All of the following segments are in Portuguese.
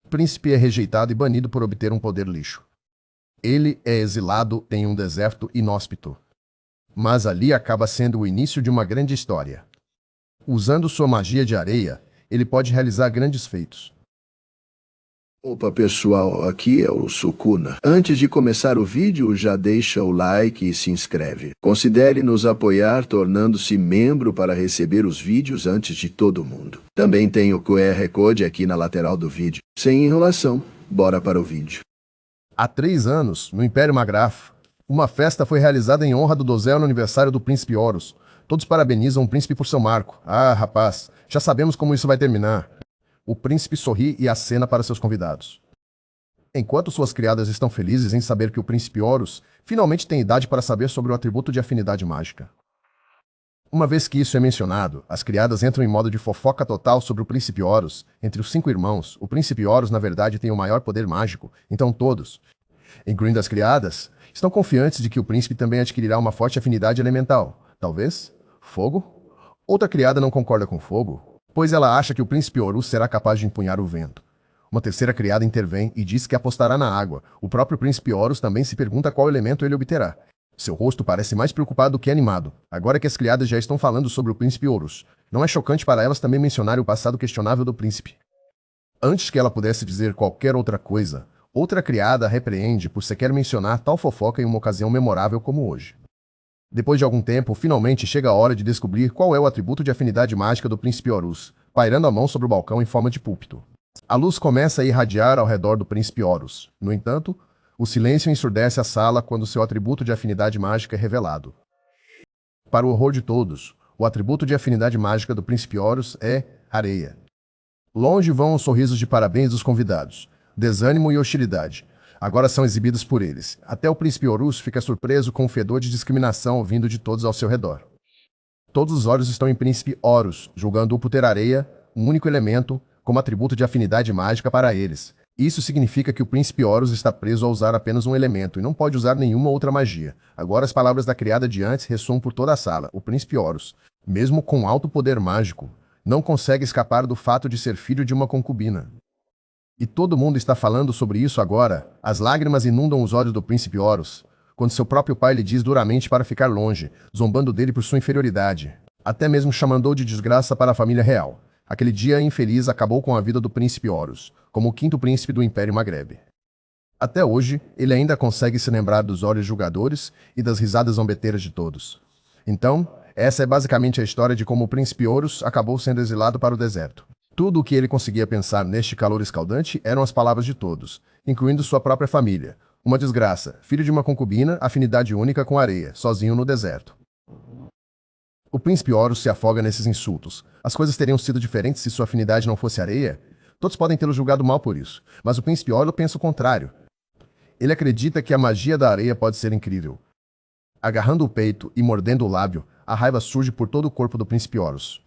O príncipe é rejeitado e banido por obter um poder lixo. Ele é exilado em um deserto inóspito. Mas ali acaba sendo o início de uma grande história. Usando sua magia de areia, ele pode realizar grandes feitos. Opa pessoal, aqui é o Sukuna. Antes de começar o vídeo, já deixa o like e se inscreve. Considere nos apoiar tornando-se membro para receber os vídeos antes de todo mundo. Também tem o QR Code aqui na lateral do vídeo. Sem enrolação, bora para o vídeo. Há 3 anos, no Império Magraf, uma festa foi realizada em honra do 12º aniversário do Príncipe Horus. Todos parabenizam o príncipe por seu marco. Ah, rapaz, já sabemos como isso vai terminar. O príncipe sorri e acena para seus convidados. Enquanto suas criadas estão felizes em saber que o príncipe Horus finalmente tem idade para saber sobre o atributo de afinidade mágica. Uma vez que isso é mencionado, as criadas entram em modo de fofoca total sobre o príncipe Horus. Entre os 5 irmãos, o príncipe Horus na verdade tem o maior poder mágico, então todos, incluindo as criadas, estão confiantes de que o príncipe também adquirirá uma forte afinidade elemental. Talvez? Fogo? Outra criada não concorda com fogo, pois ela acha que o príncipe Horus será capaz de empunhar o vento. Uma terceira criada intervém e diz que apostará na água. O próprio príncipe Horus também se pergunta qual elemento ele obterá. Seu rosto parece mais preocupado do que animado, agora que as criadas já estão falando sobre o príncipe Horus. Não é chocante para elas também mencionarem o passado questionável do príncipe. Antes que ela pudesse dizer qualquer outra coisa, outra criada a repreende por sequer mencionar tal fofoca em uma ocasião memorável como hoje. Depois de algum tempo, finalmente chega a hora de descobrir qual é o atributo de afinidade mágica do príncipe Horus, pairando a mão sobre o balcão em forma de púlpito. A luz começa a irradiar ao redor do príncipe Horus. No entanto, o silêncio ensurdece a sala quando seu atributo de afinidade mágica é revelado. Para o horror de todos, o atributo de afinidade mágica do príncipe Horus é areia. Longe vão os sorrisos de parabéns dos convidados. Desânimo e hostilidade agora são exibidos por eles. Até o príncipe Horus fica surpreso com o fedor de discriminação vindo de todos ao seu redor. Todos os olhos estão em príncipe Horus, julgando-o por ter areia, um único elemento, como atributo de afinidade mágica para eles. Isso significa que o príncipe Horus está preso a usar apenas um elemento e não pode usar nenhuma outra magia. Agora as palavras da criada de antes ressoam por toda a sala. O príncipe Horus, mesmo com alto poder mágico, não consegue escapar do fato de ser filho de uma concubina. E todo mundo está falando sobre isso agora. As lágrimas inundam os olhos do príncipe Horus, quando seu próprio pai lhe diz duramente para ficar longe, zombando dele por sua inferioridade. Até mesmo chamando-o de desgraça para a família real. Aquele dia infeliz acabou com a vida do príncipe Horus, como o 5º príncipe do Império Magreb. Até hoje, ele ainda consegue se lembrar dos olhos julgadores e das risadas zombeteiras de todos. Então, essa é basicamente a história de como o príncipe Horus acabou sendo exilado para o deserto. Tudo o que ele conseguia pensar neste calor escaldante eram as palavras de todos, incluindo sua própria família. Uma desgraça, filho de uma concubina, afinidade única com areia, sozinho no deserto. O príncipe Horus se afoga nesses insultos. As coisas teriam sido diferentes se sua afinidade não fosse areia? Todos podem tê-lo julgado mal por isso, mas o príncipe Horus pensa o contrário. Ele acredita que a magia da areia pode ser incrível. Agarrando o peito e mordendo o lábio, a raiva surge por todo o corpo do príncipe Horus.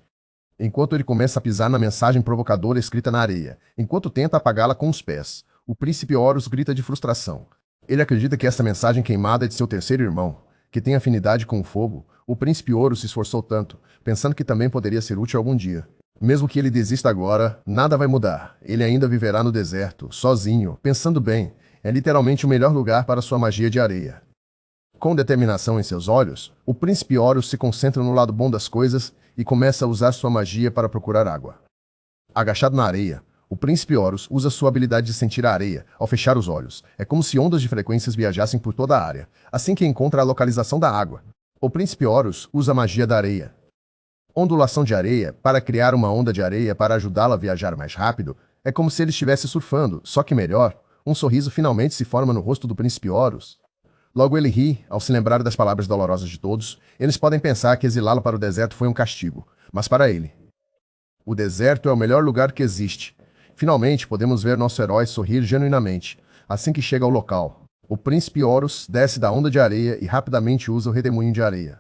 Enquanto ele começa a pisar na mensagem provocadora escrita na areia, enquanto tenta apagá-la com os pés, o príncipe Horus grita de frustração. Ele acredita que essa mensagem queimada é de seu terceiro irmão, que tem afinidade com o fogo. O príncipe Horus se esforçou tanto, pensando que também poderia ser útil algum dia. Mesmo que ele desista agora, nada vai mudar. Ele ainda viverá no deserto, sozinho, pensando bem. É literalmente o melhor lugar para sua magia de areia. Com determinação em seus olhos, o príncipe Horus se concentra no lado bom das coisas e começa a usar sua magia para procurar água. Agachado na areia, o príncipe Horus usa sua habilidade de sentir a areia ao fechar os olhos. É como se ondas de frequências viajassem por toda a área, assim que encontra a localização da água. O príncipe Horus usa a magia da areia. Ondulação de areia para criar uma onda de areia para ajudá-la a viajar mais rápido. É como se ele estivesse surfando, só que melhor. Um sorriso finalmente se forma no rosto do príncipe Horus. Logo ele ri, ao se lembrar das palavras dolorosas de todos. Eles podem pensar que exilá-lo para o deserto foi um castigo, mas para ele, o deserto é o melhor lugar que existe. Finalmente podemos ver nosso herói sorrir genuinamente. Assim que chega ao local, o príncipe Horus desce da onda de areia e rapidamente usa o redemoinho de areia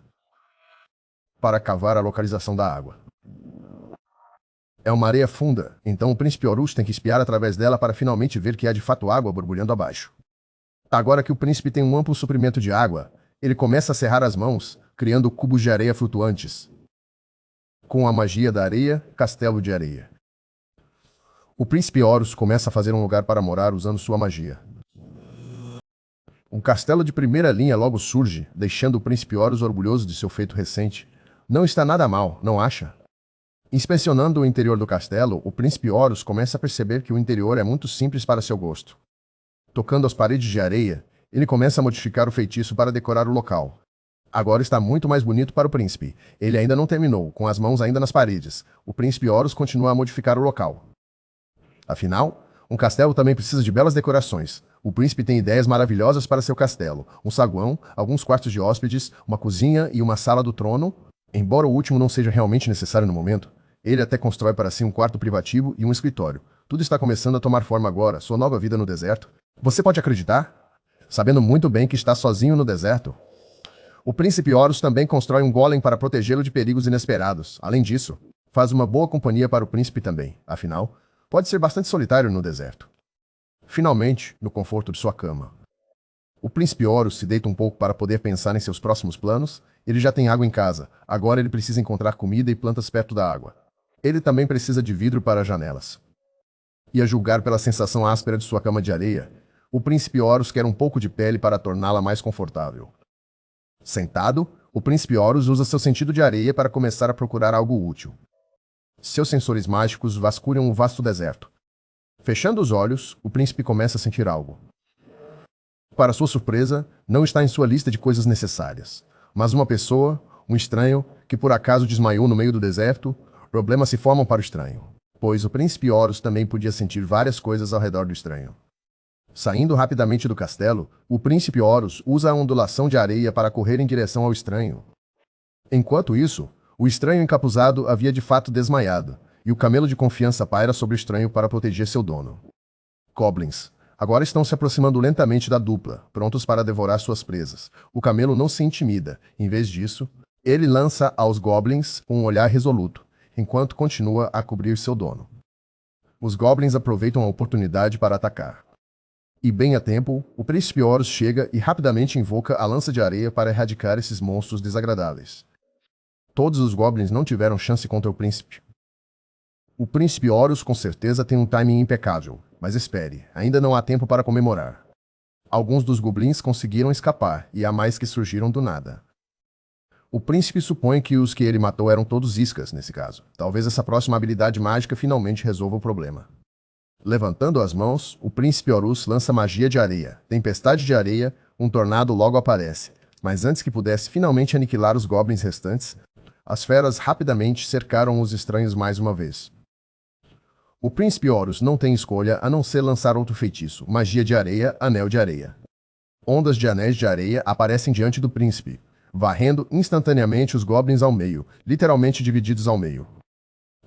para cavar a localização da água. É uma areia funda, então o príncipe Horus tem que espiar através dela para finalmente ver que há de fato água borbulhando abaixo. Agora que o príncipe tem um amplo suprimento de água, ele começa a cerrar as mãos, criando cubos de areia flutuantes. Com a magia da areia, castelo de areia. O príncipe Horus começa a fazer um lugar para morar usando sua magia. Um castelo de primeira linha logo surge, deixando o príncipe Horus orgulhoso de seu feito recente. Não está nada mal, não acha? Inspecionando o interior do castelo, o príncipe Horus começa a perceber que o interior é muito simples para seu gosto. Tocando as paredes de areia, ele começa a modificar o feitiço para decorar o local. Agora está muito mais bonito para o príncipe. Ele ainda não terminou, com as mãos ainda nas paredes. O príncipe Horus continua a modificar o local. Afinal, um castelo também precisa de belas decorações. O príncipe tem ideias maravilhosas para seu castelo. Um saguão, alguns quartos de hóspedes, uma cozinha e uma sala do trono. Embora o último não seja realmente necessário no momento, ele até constrói para si um quarto privativo e um escritório. Tudo está começando a tomar forma agora, sua nova vida no deserto. Você pode acreditar? Sabendo muito bem que está sozinho no deserto. O príncipe Horus também constrói um golem para protegê-lo de perigos inesperados. Além disso, faz uma boa companhia para o príncipe também. Afinal, pode ser bastante solitário no deserto. Finalmente, no conforto de sua cama. O príncipe Horus se deita um pouco para poder pensar em seus próximos planos. Ele já tem água em casa. Agora ele precisa encontrar comida e plantas perto da água. Ele também precisa de vidro para as janelas. E a julgar pela sensação áspera de sua cama de areia, o príncipe Horus quer um pouco de pele para torná-la mais confortável. Sentado, o príncipe Horus usa seu sentido de areia para começar a procurar algo útil. Seus sensores mágicos vasculham o vasto deserto. Fechando os olhos, o príncipe começa a sentir algo. Para sua surpresa, não está em sua lista de coisas necessárias, mas uma pessoa, um estranho, que por acaso desmaiou no meio do deserto. Problemas se formam para o estranho, pois o príncipe Horus também podia sentir várias coisas ao redor do estranho. Saindo rapidamente do castelo, o príncipe Horus usa a ondulação de areia para correr em direção ao estranho. Enquanto isso, o estranho encapuzado havia de fato desmaiado, e o camelo de confiança paira sobre o estranho para proteger seu dono. Goblins agora estão se aproximando lentamente da dupla, prontos para devorar suas presas. O camelo não se intimida. Em vez disso, ele lança aos goblins um olhar resoluto, enquanto continua a cobrir seu dono. Os goblins aproveitam a oportunidade para atacar. E bem a tempo, o príncipe Horus chega e rapidamente invoca a lança de areia para erradicar esses monstros desagradáveis. Todos os goblins não tiveram chance contra o príncipe. O príncipe Horus com certeza tem um timing impecável, mas espere, ainda não há tempo para comemorar. Alguns dos goblins conseguiram escapar, e há mais que surgiram do nada. O príncipe supõe que os que ele matou eram todos iscas, nesse caso. Talvez essa próxima habilidade mágica finalmente resolva o problema. Levantando as mãos, o príncipe Horus lança magia de areia. Tempestade de areia, um tornado logo aparece. Mas antes que pudesse finalmente aniquilar os goblins restantes, as feras rapidamente cercaram os estranhos mais uma vez. O príncipe Horus não tem escolha a não ser lançar outro feitiço, magia de areia, anel de areia. Ondas de anéis de areia aparecem diante do príncipe, varrendo instantaneamente os goblins ao meio, literalmente divididos ao meio.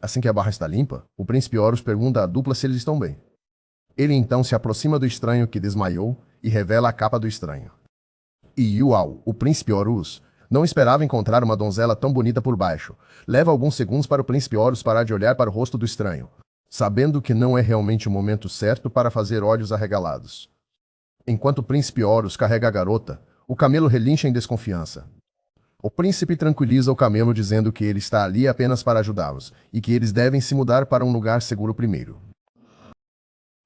Assim que a barra está limpa, o príncipe Horus pergunta à dupla se eles estão bem. Ele então se aproxima do estranho que desmaiou e revela a capa do estranho. E uau, o príncipe Horus não esperava encontrar uma donzela tão bonita por baixo. Leva alguns segundos para o príncipe Horus parar de olhar para o rosto do estranho, sabendo que não é realmente o momento certo para fazer olhos arregalados. Enquanto o príncipe Horus carrega a garota, o camelo relincha em desconfiança. O príncipe tranquiliza o camelo dizendo que ele está ali apenas para ajudá-los e que eles devem se mudar para um lugar seguro primeiro.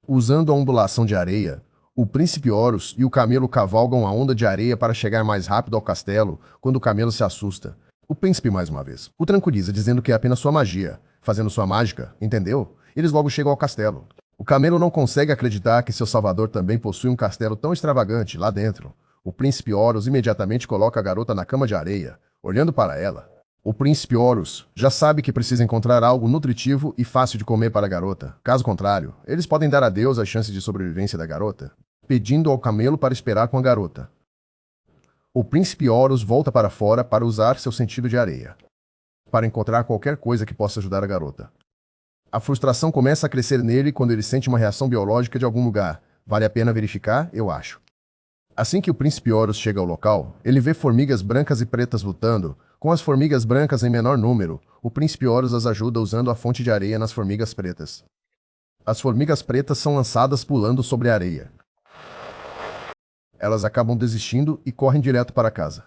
Usando a ondulação de areia, o príncipe Horus e o camelo cavalgam a onda de areia para chegar mais rápido ao castelo. Quando o camelo se assusta, o príncipe mais uma vez o tranquiliza dizendo que é apenas sua magia, fazendo sua mágica, entendeu? Eles logo chegam ao castelo. O camelo não consegue acreditar que seu salvador também possui um castelo tão extravagante lá dentro. O príncipe Horus imediatamente coloca a garota na cama de areia, olhando para ela. O príncipe Horus já sabe que precisa encontrar algo nutritivo e fácil de comer para a garota. Caso contrário, eles podem dar adeus às chances de sobrevivência da garota, pedindo ao camelo para esperar com a garota. O príncipe Horus volta para fora para usar seu sentido de areia, para encontrar qualquer coisa que possa ajudar a garota. A frustração começa a crescer nele quando ele sente uma reação biológica de algum lugar. Vale a pena verificar, eu acho. Assim que o príncipe Horus chega ao local, ele vê formigas brancas e pretas lutando. Com as formigas brancas em menor número, o príncipe Horus as ajuda usando a fonte de areia nas formigas pretas. As formigas pretas são lançadas pulando sobre a areia. Elas acabam desistindo e correm direto para casa.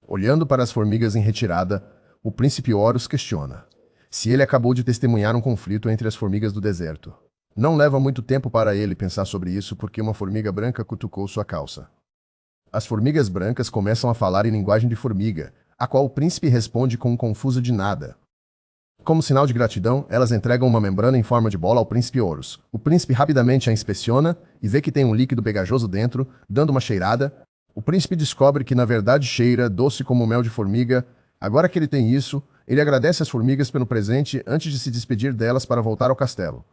Olhando para as formigas em retirada, o príncipe Horus questiona se ele acabou de testemunhar um conflito entre as formigas do deserto. Não leva muito tempo para ele pensar sobre isso porque uma formiga branca cutucou sua calça. As formigas brancas começam a falar em linguagem de formiga, a qual o príncipe responde com um confuso de nada. Como sinal de gratidão, elas entregam uma membrana em forma de bola ao príncipe Horus. O príncipe rapidamente a inspeciona e vê que tem um líquido pegajoso dentro, dando uma cheirada. O príncipe descobre que na verdade cheira doce como mel de formiga. Agora que ele tem isso, ele agradece às formigas pelo presente antes de se despedir delas para voltar ao castelo.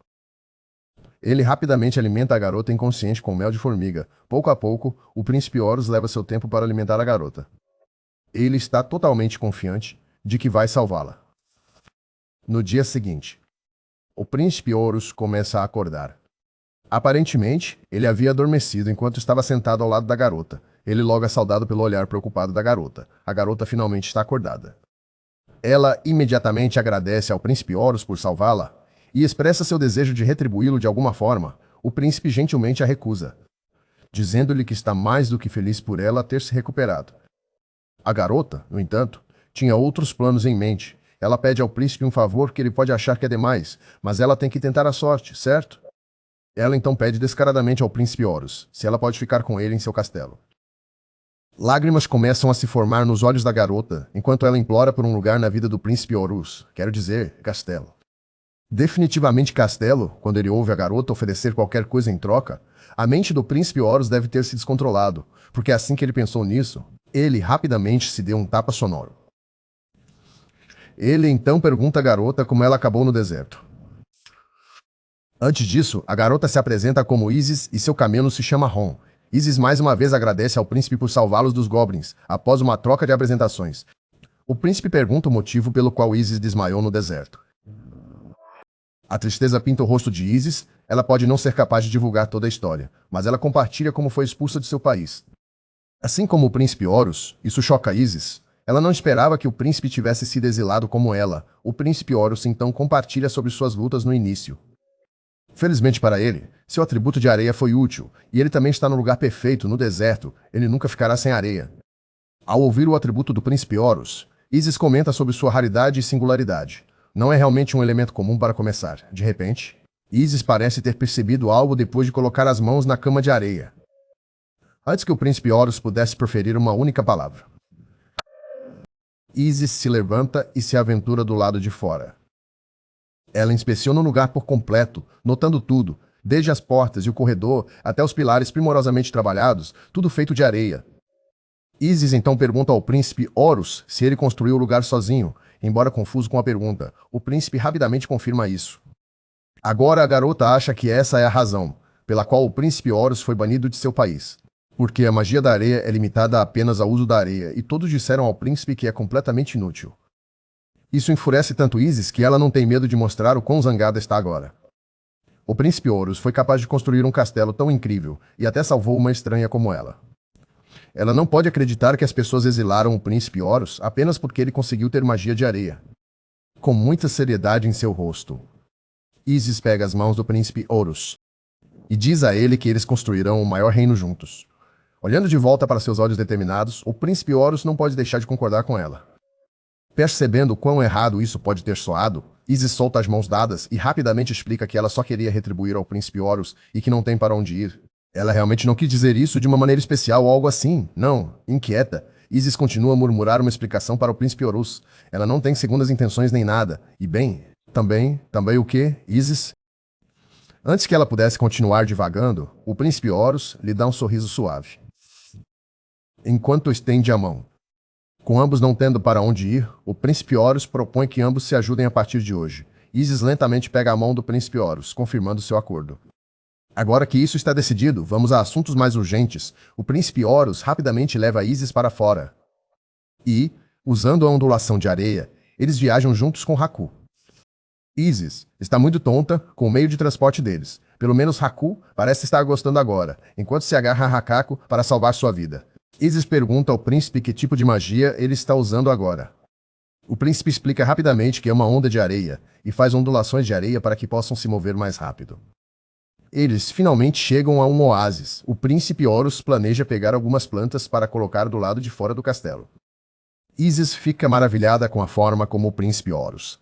Ele rapidamente alimenta a garota inconsciente com mel de formiga. Pouco a pouco, o príncipe Horus leva seu tempo para alimentar a garota. Ele está totalmente confiante de que vai salvá-la. No dia seguinte, o príncipe Horus começa a acordar. Aparentemente, ele havia adormecido enquanto estava sentado ao lado da garota. Ele logo é saudado pelo olhar preocupado da garota. A garota finalmente está acordada. Ela imediatamente agradece ao príncipe Horus por salvá-la e expressa seu desejo de retribuí-lo de alguma forma. O príncipe gentilmente a recusa, dizendo-lhe que está mais do que feliz por ela ter se recuperado. A garota, no entanto, tinha outros planos em mente. Ela pede ao príncipe um favor que ele pode achar que é demais, mas ela tem que tentar a sorte, certo? Ela então pede descaradamente ao príncipe Horus se ela pode ficar com ele em seu castelo. Lágrimas começam a se formar nos olhos da garota, enquanto ela implora por um lugar na vida do príncipe Horus, quero dizer, castelo. Definitivamente castelo, quando ele ouve a garota oferecer qualquer coisa em troca, a mente do príncipe Horus deve ter se descontrolado, porque assim que ele pensou nisso, ele rapidamente se deu um tapa sonoro. Ele então pergunta à garota como ela acabou no deserto. Antes disso, a garota se apresenta como Isis e seu camelo se chama Ron. Isis mais uma vez agradece ao príncipe por salvá-los dos goblins, após uma troca de apresentações. O príncipe pergunta o motivo pelo qual Isis desmaiou no deserto. A tristeza pinta o rosto de Isis. Ela pode não ser capaz de divulgar toda a história, mas ela compartilha como foi expulsa de seu país. Assim como o príncipe Horus, isso choca Isis. Ela não esperava que o príncipe tivesse sido exilado como ela. O príncipe Horus então compartilha sobre suas lutas no início. Felizmente para ele, seu atributo de areia foi útil, e ele também está no lugar perfeito, no deserto. Ele nunca ficará sem areia. Ao ouvir o atributo do príncipe Horus, Isis comenta sobre sua raridade e singularidade. Não é realmente um elemento comum para começar. De repente, Isis parece ter percebido algo depois de colocar as mãos na cama de areia. Antes que o príncipe Horus pudesse proferir uma única palavra, Isis se levanta e se aventura do lado de fora. Ela inspeciona o lugar por completo, notando tudo, desde as portas e o corredor até os pilares primorosamente trabalhados, tudo feito de areia. Isis então pergunta ao príncipe Horus se ele construiu o lugar sozinho. Embora confuso com a pergunta, o príncipe rapidamente confirma isso. Agora a garota acha que essa é a razão pela qual o príncipe Horus foi banido de seu país. Porque a magia da areia é limitada apenas ao uso da areia, e todos disseram ao príncipe que é completamente inútil. Isso enfurece tanto Isis que ela não tem medo de mostrar o quão zangada está agora. O príncipe Horus foi capaz de construir um castelo tão incrível, e até salvou uma estranha como ela. Ela não pode acreditar que as pessoas exilaram o príncipe Horus apenas porque ele conseguiu ter magia de areia. Com muita seriedade em seu rosto, Isis pega as mãos do príncipe Horus e diz a ele que eles construirão o maior reino juntos. Olhando de volta para seus olhos determinados, o príncipe Horus não pode deixar de concordar com ela. Percebendo quão errado isso pode ter soado, Isis solta as mãos dadas e rapidamente explica que ela só queria retribuir ao príncipe Horus e que não tem para onde ir. Ela realmente não quis dizer isso de uma maneira especial ou algo assim. Não. Inquieta, Isis continua a murmurar uma explicação para o príncipe Horus. Ela não tem segundas intenções nem nada. E bem, também o quê, Isis? Antes que ela pudesse continuar divagando, o príncipe Horus lhe dá um sorriso suave, enquanto estende a mão. Com ambos não tendo para onde ir, o príncipe Horus propõe que ambos se ajudem a partir de hoje. Isis lentamente pega a mão do príncipe Horus, confirmando seu acordo. Agora que isso está decidido, vamos a assuntos mais urgentes. O príncipe Horus rapidamente leva Isis para fora. E, usando a ondulação de areia, eles viajam juntos com Haku. Isis está muito tonta com o meio de transporte deles. Pelo menos Haku parece estar gostando agora, enquanto se agarra a Hakako para salvar sua vida. Isis pergunta ao príncipe que tipo de magia ele está usando agora. O príncipe explica rapidamente que é uma onda de areia e faz ondulações de areia para que possam se mover mais rápido. Eles finalmente chegam a um oásis. O príncipe Horus planeja pegar algumas plantas para colocar do lado de fora do castelo. Isis fica maravilhada com a forma como o príncipe Horus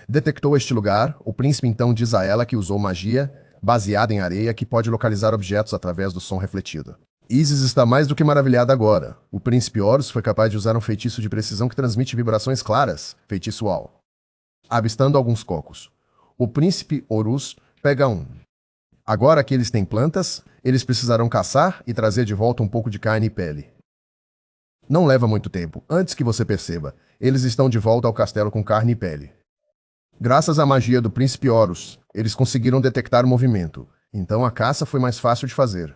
detectou este lugar. O príncipe então diz a ela que usou magia baseada em areia que pode localizar objetos através do som refletido. Isis está mais do que maravilhada agora. O príncipe Horus foi capaz de usar um feitiço de precisão que transmite vibrações claras, feitiço Al. Avistando alguns cocos. O príncipe Horus pega um. Agora que eles têm plantas, eles precisarão caçar e trazer de volta um pouco de carne e pele. Não leva muito tempo, antes que você perceba, eles estão de volta ao castelo com carne e pele. Graças à magia do príncipe Horus, eles conseguiram detectar o movimento, então a caça foi mais fácil de fazer.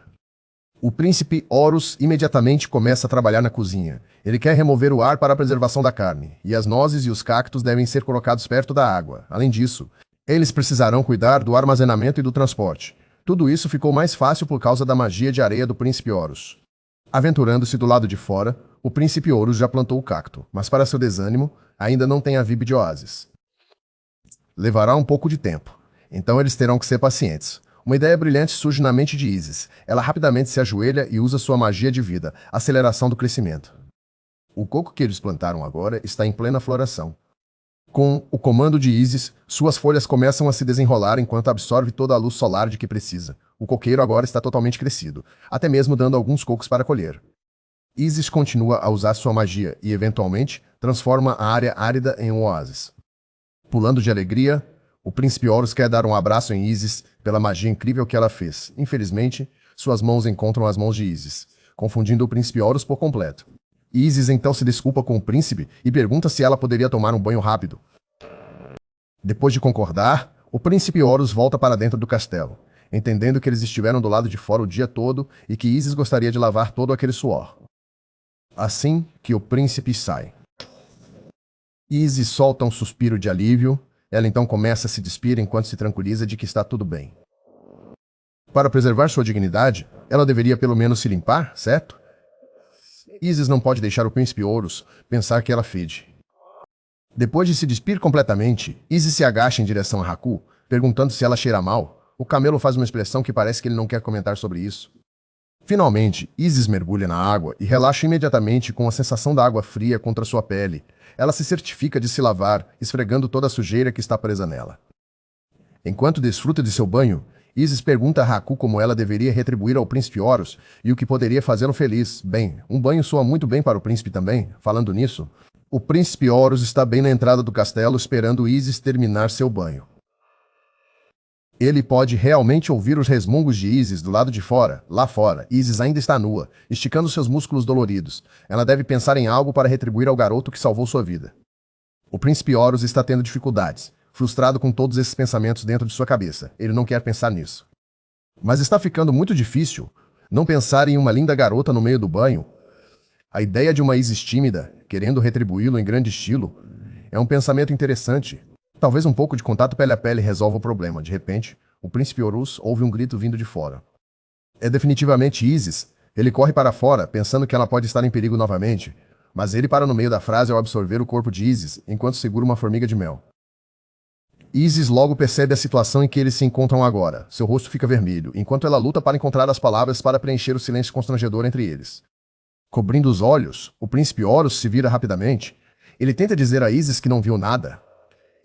O príncipe Horus imediatamente começa a trabalhar na cozinha. Ele quer remover o ar para a preservação da carne, e as nozes e os cactos devem ser colocados perto da água. Além disso, eles precisarão cuidar do armazenamento e do transporte. Tudo isso ficou mais fácil por causa da magia de areia do príncipe Horus. Aventurando-se do lado de fora, o príncipe Horus já plantou o cacto, mas para seu desânimo, ainda não tem a vibe de oásis. Levará um pouco de tempo, então eles terão que ser pacientes. Uma ideia brilhante surge na mente de Isis. Ela rapidamente se ajoelha e usa sua magia de vida, aceleração do crescimento. O coco que eles plantaram agora está em plena floração. Com o comando de Isis, suas folhas começam a se desenrolar enquanto absorve toda a luz solar de que precisa. O coqueiro agora está totalmente crescido, até mesmo dando alguns cocos para colher. Isis continua a usar sua magia e, eventualmente, transforma a área árida em um oásis. Pulando de alegria, o príncipe Horus quer dar um abraço em Isis pela magia incrível que ela fez. Infelizmente, suas mãos encontram as mãos de Isis, confundindo o príncipe Horus por completo. Isis então se desculpa com o príncipe e pergunta se ela poderia tomar um banho rápido. Depois de concordar, o príncipe Horus volta para dentro do castelo, entendendo que eles estiveram do lado de fora o dia todo e que Isis gostaria de lavar todo aquele suor. Assim que o príncipe sai. Isis solta um suspiro de alívio. Ela então começa a se despir enquanto se tranquiliza de que está tudo bem. Para preservar sua dignidade, ela deveria pelo menos se limpar, certo? Isis não pode deixar o príncipe Horus pensar que ela fede. Depois de se despir completamente, Isis se agacha em direção a Haku, perguntando se ela cheira mal. O camelo faz uma expressão que parece que ele não quer comentar sobre isso. Finalmente, Isis mergulha na água e relaxa imediatamente com a sensação da água fria contra sua pele. Ela se certifica de se lavar, esfregando toda a sujeira que está presa nela. Enquanto desfruta de seu banho, Isis pergunta a Haku como ela deveria retribuir ao príncipe Horus e o que poderia fazê-lo feliz. Bem, um banho soa muito bem para o príncipe também. Falando nisso, o príncipe Horus está bem na entrada do castelo esperando Isis terminar seu banho. Ele pode realmente ouvir os resmungos de Isis do lado de fora. Lá fora, Isis ainda está nua, esticando seus músculos doloridos. Ela deve pensar em algo para retribuir ao garoto que salvou sua vida. O príncipe Horus está tendo dificuldades, frustrado com todos esses pensamentos dentro de sua cabeça. Ele não quer pensar nisso. Mas está ficando muito difícil não pensar em uma linda garota no meio do banho. A ideia de uma Isis tímida, querendo retribuí-lo em grande estilo, é um pensamento interessante. Talvez um pouco de contato pele a pele resolva o problema. De repente, o príncipe Horus ouve um grito vindo de fora. É definitivamente Isis. Ele corre para fora, pensando que ela pode estar em perigo novamente, mas ele para no meio da frase ao absorver o corpo de Isis, enquanto segura uma formiga de mel. Isis logo percebe a situação em que eles se encontram agora. Seu rosto fica vermelho, enquanto ela luta para encontrar as palavras para preencher o silêncio constrangedor entre eles. Cobrindo os olhos, o príncipe Horus se vira rapidamente. Ele tenta dizer a Isis que não viu nada.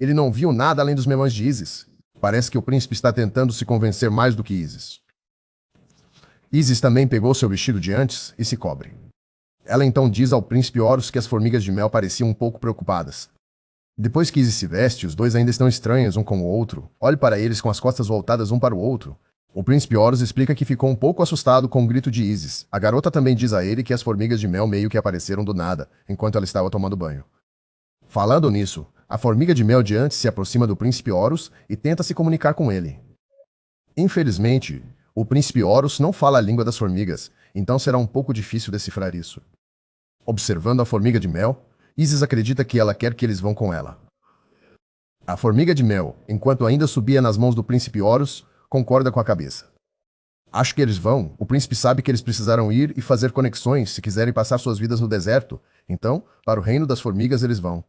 Ele não viu nada além dos memões de Isis. Parece que o príncipe está tentando se convencer mais do que Isis. Isis também pegou seu vestido de antes e se cobre. Ela então diz ao príncipe Horus que as formigas de mel pareciam um pouco preocupadas. Depois que Isis se veste, os dois ainda estão estranhos um com o outro. Olhe para eles com as costas voltadas um para o outro. O príncipe Horus explica que ficou um pouco assustado com o grito de Isis. A garota também diz a ele que as formigas de mel meio que apareceram do nada, enquanto ela estava tomando banho. Falando nisso, a formiga de mel de antes se aproxima do príncipe Horus e tenta se comunicar com ele. Infelizmente, o príncipe Horus não fala a língua das formigas, então será um pouco difícil decifrar isso. Observando a formiga de mel, Isis acredita que ela quer que eles vão com ela. A formiga de mel, enquanto ainda subia nas mãos do príncipe Horus, concorda com a cabeça. Acho que eles vão. O príncipe sabe que eles precisarão ir e fazer conexões se quiserem passar suas vidas no deserto, então, para o reino das formigas eles vão.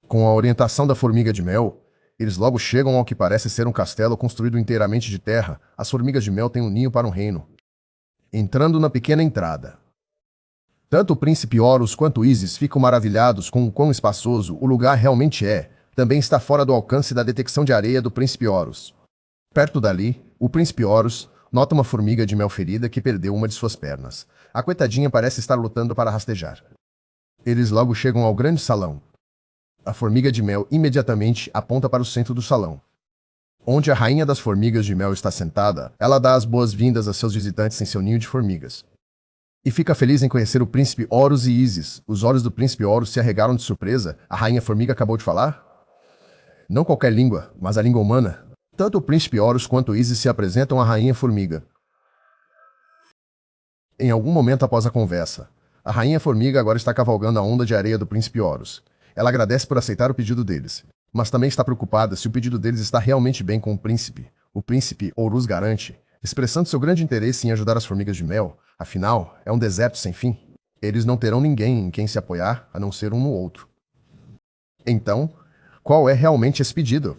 Com a orientação da formiga de mel, eles logo chegam ao que parece ser um castelo construído inteiramente de terra. As formigas de mel têm um ninho para um reino. Entrando na pequena entrada. Tanto o príncipe Horus quanto Isis ficam maravilhados com o quão espaçoso o lugar realmente é. Também está fora do alcance da detecção de areia do príncipe Horus. Perto dali, o príncipe Horus nota uma formiga de mel ferida que perdeu uma de suas pernas. A coitadinha parece estar lutando para rastejar. Eles logo chegam ao grande salão. A formiga de mel imediatamente aponta para o centro do salão. Onde a rainha das formigas de mel está sentada, ela dá as boas-vindas a seus visitantes em seu ninho de formigas. E fica feliz em conhecer o príncipe Horus e Isis. Os olhos do príncipe Horus se arregaram de surpresa. A rainha formiga acabou de falar? Não qualquer língua, mas a língua humana. Tanto o príncipe Horus quanto Isis se apresentam à rainha formiga. Em algum momento após a conversa, a rainha formiga agora está cavalgando a onda de areia do príncipe Horus. Ela agradece por aceitar o pedido deles, mas também está preocupada se o pedido deles está realmente bem com o príncipe. O príncipe Horus garante, expressando seu grande interesse em ajudar as formigas de mel. Afinal, é um deserto sem fim. Eles não terão ninguém em quem se apoiar, a não ser um no outro. Então, qual é realmente esse pedido?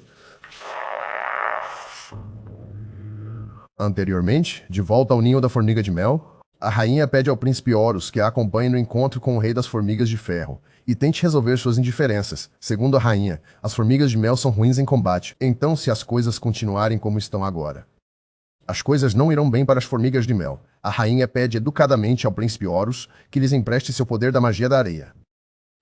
Anteriormente, de volta ao ninho da formiga de mel, a rainha pede ao príncipe Horus que a acompanhe no encontro com o rei das formigas de ferro e tente resolver suas indiferenças. Segundo a rainha, as formigas de mel são ruins em combate, então se as coisas continuarem como estão agora, as coisas não irão bem para as formigas de mel. A rainha pede educadamente ao príncipe Horus que lhes empreste seu poder da magia da areia.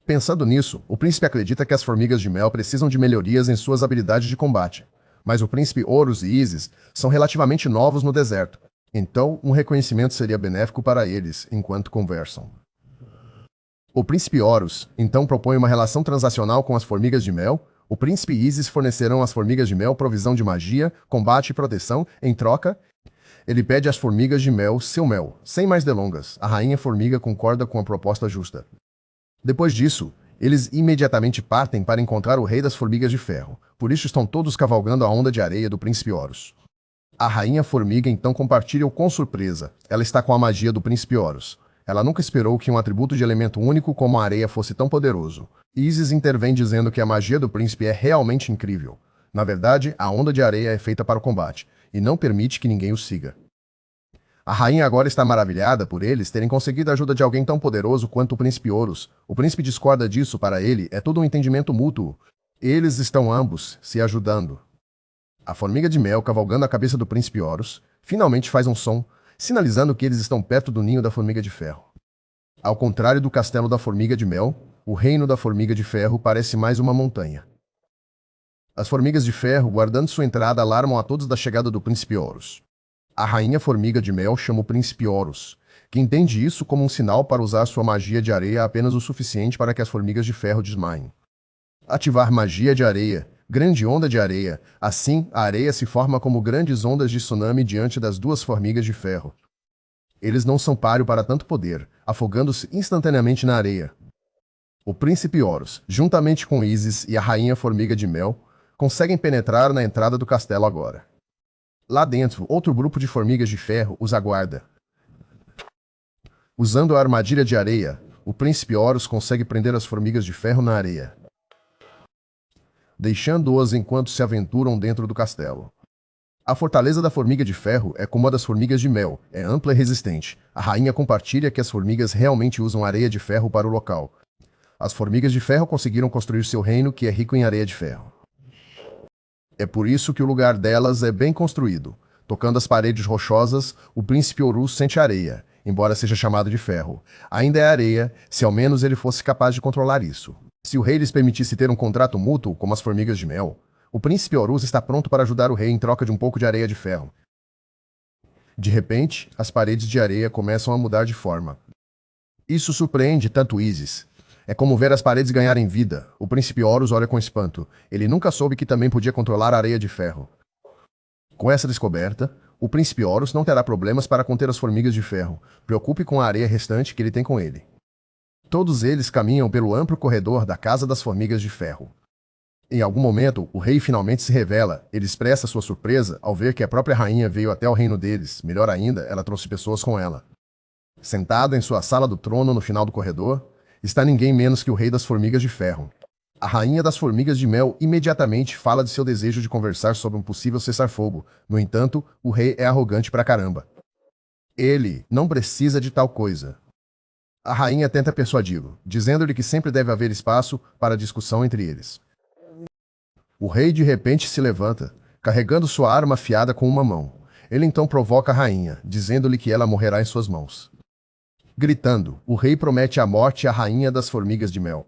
Pensando nisso, o príncipe acredita que as formigas de mel precisam de melhorias em suas habilidades de combate. Mas o príncipe Horus e Isis são relativamente novos no deserto, então um reconhecimento seria benéfico para eles enquanto conversam. O príncipe Horus então propõe uma relação transacional com as formigas de mel. O príncipe e Isis fornecerão às formigas de mel provisão de magia, combate e proteção. Em troca, ele pede às formigas de mel seu mel. Sem mais delongas, a rainha formiga concorda com a proposta justa. Depois disso, eles imediatamente partem para encontrar o rei das formigas de ferro. Por isso estão todos cavalgando a onda de areia do príncipe Horus. A rainha formiga então compartilha com surpresa. Ela está com a magia do príncipe Horus. Ela nunca esperou que um atributo de elemento único como a areia fosse tão poderoso. Isis intervém dizendo que a magia do príncipe é realmente incrível. Na verdade, a onda de areia é feita para o combate, e não permite que ninguém o siga. A rainha agora está maravilhada por eles terem conseguido a ajuda de alguém tão poderoso quanto o príncipe Horus. O príncipe discorda disso. Para ele, é todo um entendimento mútuo. Eles estão ambos se ajudando. A formiga de mel, cavalgando a cabeça do príncipe Horus, finalmente faz um som, sinalizando que eles estão perto do ninho da formiga de ferro. Ao contrário do castelo da formiga de mel, o reino da formiga de ferro parece mais uma montanha. As formigas de ferro, guardando sua entrada, alarmam a todos da chegada do príncipe Horus. A rainha formiga de mel chama o príncipe Horus, que entende isso como um sinal para usar sua magia de areia apenas o suficiente para que as formigas de ferro desmaiem. Ativar magia de areia, grande onda de areia. Assim, a areia se forma como grandes ondas de tsunami diante das duas formigas de ferro. Eles não são páreo para tanto poder, afogando-se instantaneamente na areia. O príncipe Horus, juntamente com Isis e a rainha formiga de mel, conseguem penetrar na entrada do castelo agora. Lá dentro, outro grupo de formigas de ferro os aguarda. Usando a armadilha de areia, o príncipe Horus consegue prender as formigas de ferro na areia, deixando-as enquanto se aventuram dentro do castelo. A fortaleza da formiga de ferro é como a das formigas de mel, é ampla e resistente. A rainha compartilha que as formigas realmente usam areia de ferro para o local. As formigas de ferro conseguiram construir seu reino, que é rico em areia de ferro. É por isso que o lugar delas é bem construído. Tocando as paredes rochosas, o príncipe Horus sente areia, embora seja chamado de ferro. Ainda é areia, se ao menos ele fosse capaz de controlar isso. Se o rei lhes permitisse ter um contrato mútuo, como as formigas de mel, o príncipe Horus está pronto para ajudar o rei em troca de um pouco de areia de ferro. De repente, as paredes de areia começam a mudar de forma. Isso surpreende tanto Isis. É como ver as paredes ganharem vida. O príncipe Horus olha com espanto. Ele nunca soube que também podia controlar a areia de ferro. Com essa descoberta, o príncipe Horus não terá problemas para conter as formigas de ferro. Preocupe com a areia restante que ele tem com ele. Todos eles caminham pelo amplo corredor da Casa das Formigas de Ferro. Em algum momento, o rei finalmente se revela. Ele expressa sua surpresa ao ver que a própria rainha veio até o reino deles. Melhor ainda, ela trouxe pessoas com ela. Sentado em sua sala do trono no final do corredor, está ninguém menos que o rei das formigas de ferro. A rainha das formigas de mel imediatamente fala de seu desejo de conversar sobre um possível cessar-fogo. No entanto, o rei é arrogante pra caramba. Ele não precisa de tal coisa. A rainha tenta persuadi-lo, dizendo-lhe que sempre deve haver espaço para discussão entre eles. O rei de repente se levanta, carregando sua arma afiada com uma mão. Ele então provoca a rainha, dizendo-lhe que ela morrerá em suas mãos. Gritando, o rei promete a morte à rainha das formigas de mel.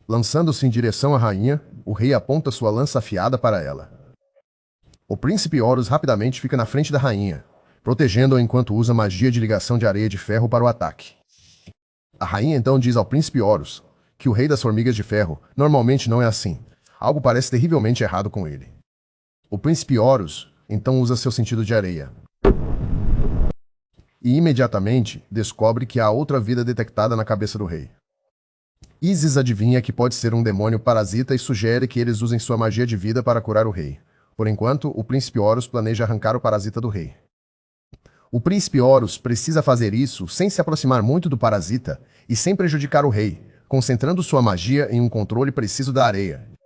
Lançando-se em direção à rainha, o rei aponta sua lança afiada para ela. O príncipe Horus rapidamente fica na frente da rainha, protegendo-a enquanto usa magia de ligação de areia de ferro para o ataque. A rainha então diz ao príncipe Horus que o rei das formigas de ferro normalmente não é assim. Algo parece terrivelmente errado com ele. O príncipe Horus então usa seu sentido de areia. E imediatamente descobre que há outra vida detectada na cabeça do rei. Isis adivinha que pode ser um demônio parasita e sugere que eles usem sua magia de vida para curar o rei. Por enquanto, o príncipe Horus planeja arrancar o parasita do rei. O príncipe Horus precisa fazer isso sem se aproximar muito do parasita e sem prejudicar o rei, concentrando sua magia em um controle preciso da areia.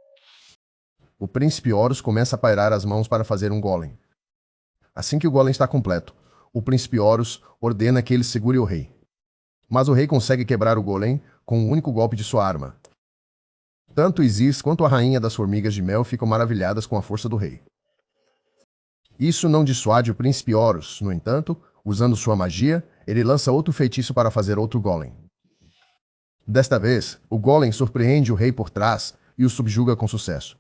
O príncipe Horus começa a pairar as mãos para fazer um golem. Assim que o golem está completo, o príncipe Horus ordena que ele segure o rei. Mas o rei consegue quebrar o golem com um único golpe de sua arma. Tanto Isis quanto a rainha das formigas de mel ficam maravilhadas com a força do rei. Isso não dissuade o príncipe Horus, no entanto, usando sua magia, ele lança outro feitiço para fazer outro golem. Desta vez, o golem surpreende o rei por trás e o subjuga com sucesso.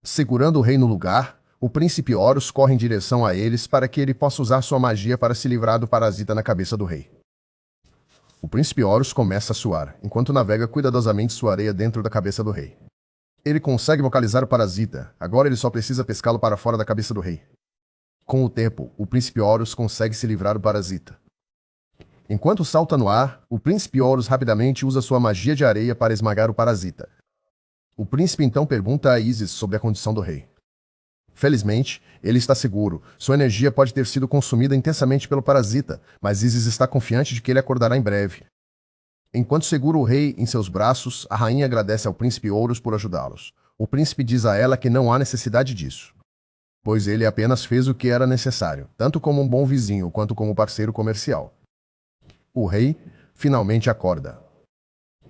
Segurando o rei no lugar, o príncipe Horus corre em direção a eles para que ele possa usar sua magia para se livrar do parasita na cabeça do rei. O príncipe Horus começa a suar, enquanto navega cuidadosamente sua areia dentro da cabeça do rei. Ele consegue localizar o parasita, agora ele só precisa pescá-lo para fora da cabeça do rei. Com o tempo, o príncipe Horus consegue se livrar do parasita. Enquanto salta no ar, o príncipe Horus rapidamente usa sua magia de areia para esmagar o parasita. O príncipe então pergunta a Isis sobre a condição do rei. Felizmente, ele está seguro. Sua energia pode ter sido consumida intensamente pelo parasita, mas Isis está confiante de que ele acordará em breve. Enquanto segura o rei em seus braços, a rainha agradece ao príncipe Horus por ajudá-los. O príncipe diz a ela que não há necessidade disso, pois ele apenas fez o que era necessário, tanto como um bom vizinho quanto como parceiro comercial. O rei finalmente acorda.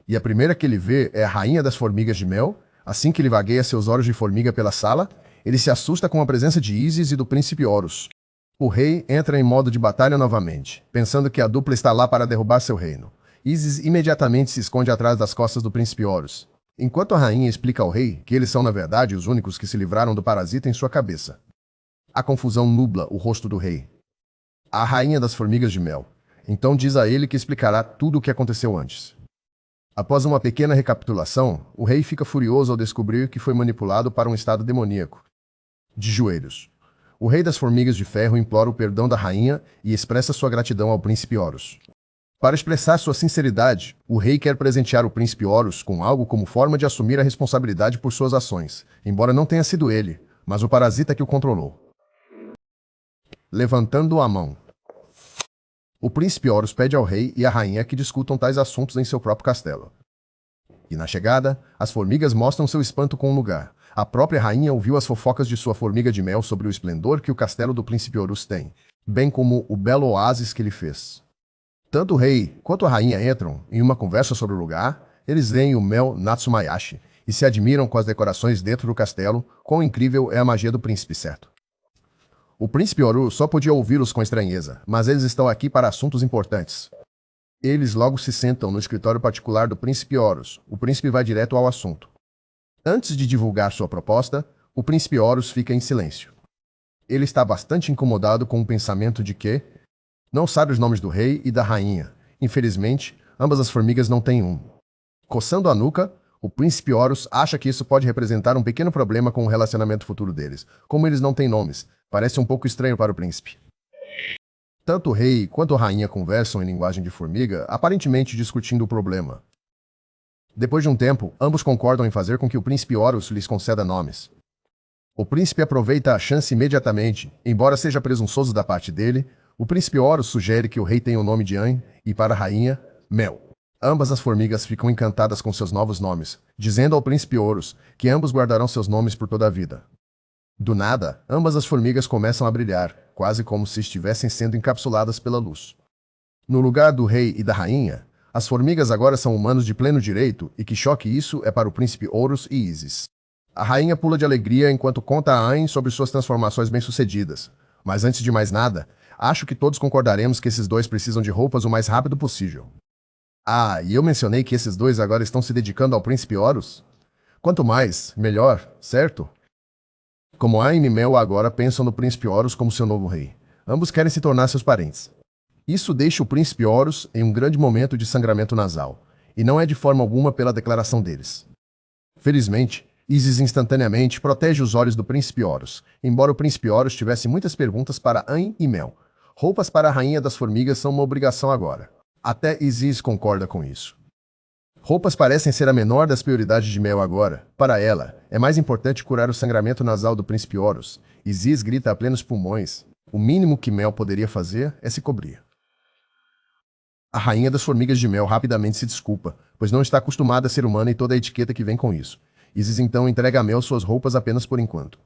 E a primeira que ele vê é a rainha das formigas de mel. Assim que ele vagueia seus olhos de formiga pela sala, ele se assusta com a presença de Isis e do príncipe Horus. O rei entra em modo de batalha novamente, pensando que a dupla está lá para derrubar seu reino. Isis imediatamente se esconde atrás das costas do príncipe Horus, enquanto a rainha explica ao rei que eles são na verdade os únicos que se livraram do parasita em sua cabeça. A confusão nubla o rosto do rei. A rainha das formigas de mel então diz a ele que explicará tudo o que aconteceu antes. Após uma pequena recapitulação, o rei fica furioso ao descobrir que foi manipulado para um estado demoníaco. De joelhos, o rei das formigas de ferro implora o perdão da rainha e expressa sua gratidão ao príncipe Horus. Para expressar sua sinceridade, o rei quer presentear o príncipe Horus com algo como forma de assumir a responsabilidade por suas ações, embora não tenha sido ele, mas o parasita que o controlou. Levantando a mão, o príncipe Horus pede ao rei e à rainha que discutam tais assuntos em seu próprio castelo. E na chegada, as formigas mostram seu espanto com o lugar. A própria rainha ouviu as fofocas de sua formiga de mel sobre o esplendor que o castelo do príncipe Horus tem, bem como o belo oásis que ele fez. Tanto o rei quanto a rainha entram em uma conversa sobre o lugar. Eles veem o Mel Natsumayashi e se admiram com as decorações dentro do castelo. Quão incrível é a magia do príncipe, certo? O príncipe Horus só podia ouvi-los com estranheza, mas eles estão aqui para assuntos importantes. Eles logo se sentam no escritório particular do príncipe Horus. O príncipe vai direto ao assunto. Antes de divulgar sua proposta, o príncipe Horus fica em silêncio. Ele está bastante incomodado com o pensamento de que não sabe os nomes do rei e da rainha. Infelizmente, ambas as formigas não têm um. Coçando a nuca, o príncipe Horus acha que isso pode representar um pequeno problema com o relacionamento futuro deles. Como eles não têm nomes, parece um pouco estranho para o príncipe. Tanto o rei quanto a rainha conversam em linguagem de formiga, aparentemente discutindo o problema. Depois de um tempo, ambos concordam em fazer com que o príncipe Horus lhes conceda nomes. O príncipe aproveita a chance imediatamente, embora seja presunçoso da parte dele. O príncipe Horus sugere que o rei tenha o nome de An e para a rainha, Mel. Ambas as formigas ficam encantadas com seus novos nomes, dizendo ao príncipe Horus que ambos guardarão seus nomes por toda a vida. Do nada, ambas as formigas começam a brilhar, quase como se estivessem sendo encapsuladas pela luz. No lugar do rei e da rainha, as formigas agora são humanos de pleno direito e que choque isso é para o príncipe Horus e Isis. A rainha pula de alegria enquanto conta a Ayn sobre suas transformações bem-sucedidas. Mas antes de mais nada, acho que todos concordaremos que esses dois precisam de roupas o mais rápido possível. Ah, e eu mencionei que esses dois agora estão se dedicando ao príncipe Horus? Quanto mais, melhor, certo? Como Ayn e Mel agora pensam no príncipe Horus como seu novo rei. Ambos querem se tornar seus parentes. Isso deixa o príncipe Horus em um grande momento de sangramento nasal, e não é de forma alguma pela declaração deles. Felizmente, Isis instantaneamente protege os olhos do príncipe Horus, embora o príncipe Horus tivesse muitas perguntas para Ayn e Mel. Roupas para a rainha das formigas são uma obrigação agora. Até Isis concorda com isso. Roupas parecem ser a menor das prioridades de Mel agora. Para ela, é mais importante curar o sangramento nasal do príncipe Horus. Isis grita a plenos pulmões. O mínimo que Mel poderia fazer é se cobrir. A rainha das formigas de Mel rapidamente se desculpa, pois não está acostumada a ser humana e toda a etiqueta que vem com isso. Isis então entrega a Mel suas roupas apenas por enquanto.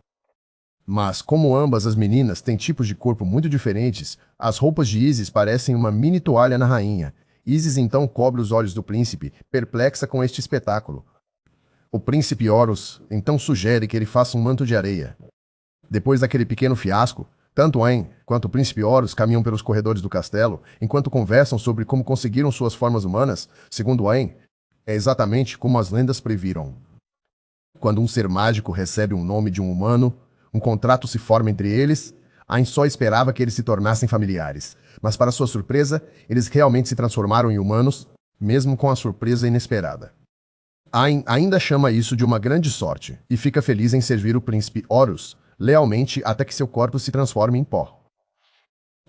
Mas, como ambas as meninas têm tipos de corpo muito diferentes, as roupas de Isis parecem uma mini toalha na rainha. Isis então cobre os olhos do príncipe, perplexa com este espetáculo. O príncipe Horus então sugere que ele faça um manto de areia. Depois daquele pequeno fiasco, tanto Ayn quanto o príncipe Horus caminham pelos corredores do castelo, enquanto conversam sobre como conseguiram suas formas humanas. Segundo Ayn, é exatamente como as lendas previram. Quando um ser mágico recebe um nome de um humano, um contrato se forma entre eles. Ayn só esperava que eles se tornassem familiares, mas para sua surpresa, eles realmente se transformaram em humanos, mesmo com a surpresa inesperada. Ayn ainda chama isso de uma grande sorte, e fica feliz em servir o príncipe Horus, lealmente até que seu corpo se transforme em pó.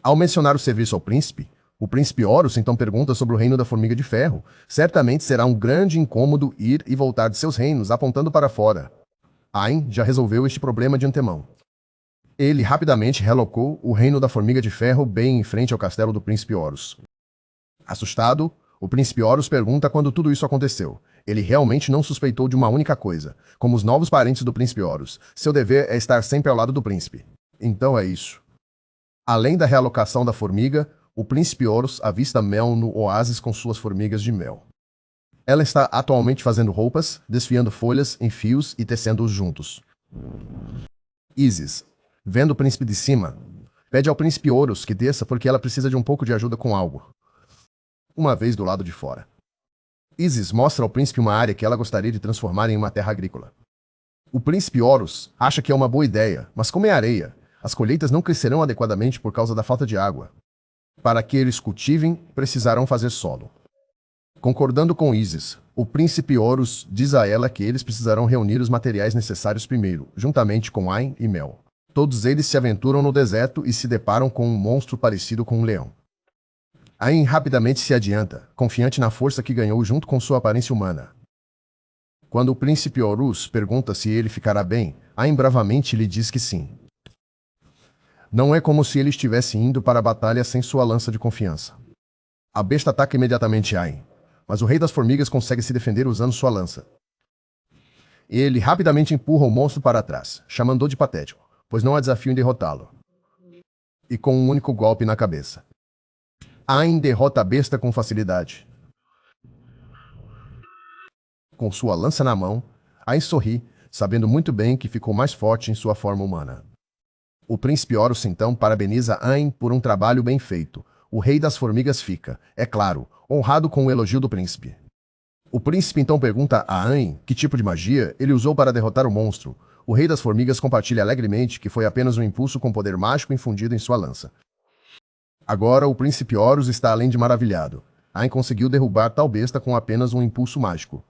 Ao mencionar o serviço ao príncipe, o príncipe Horus então pergunta sobre o reino da formiga de ferro. Certamente será um grande incômodo ir e voltar de seus reinos, apontando para fora. Ayn já resolveu este problema de antemão. Ele rapidamente relocou o reino da formiga de ferro bem em frente ao castelo do príncipe Horus. Assustado, o príncipe Horus pergunta quando tudo isso aconteceu. Ele realmente não suspeitou de uma única coisa. Como os novos parentes do príncipe Horus, seu dever é estar sempre ao lado do príncipe. Então é isso. Além da realocação da formiga, o príncipe Horus avista Mel no oásis com suas formigas de mel. Ela está atualmente fazendo roupas, desfiando folhas em fios e tecendo-os juntos. Isis, vendo o príncipe de cima, pede ao príncipe Horus que desça porque ela precisa de um pouco de ajuda com algo. Uma vez do lado de fora, Isis mostra ao príncipe uma área que ela gostaria de transformar em uma terra agrícola. O príncipe Horus acha que é uma boa ideia, mas como é areia, as colheitas não crescerão adequadamente por causa da falta de água. Para que eles cultivem, precisarão fazer solo. Concordando com Isis, o príncipe Horus diz a ela que eles precisarão reunir os materiais necessários primeiro, juntamente com Ayn e Mel. Todos eles se aventuram no deserto e se deparam com um monstro parecido com um leão. Ayn rapidamente se adianta, confiante na força que ganhou junto com sua aparência humana. Quando o príncipe Horus pergunta se ele ficará bem, Ayn bravamente lhe diz que sim. Não é como se ele estivesse indo para a batalha sem sua lança de confiança. A besta ataca imediatamente Ayn, mas o rei das formigas consegue se defender usando sua lança. Ele rapidamente empurra o monstro para trás, chamando-o de patético, pois não há desafio em derrotá-lo. E com um único golpe na cabeça. Ayn derrota a besta com facilidade. Com sua lança na mão, Ayn sorri, sabendo muito bem que ficou mais forte em sua forma humana. O príncipe Horus então parabeniza Ayn por um trabalho bem feito. O rei das formigas fica, é claro, honrado com o elogio do príncipe. O príncipe então pergunta a Ayn que tipo de magia ele usou para derrotar o monstro. O rei das formigas compartilha alegremente que foi apenas um impulso com poder mágico infundido em sua lança. Agora o príncipe Horus está além de maravilhado. Ayn conseguiu derrubar tal besta com apenas um impulso mágico.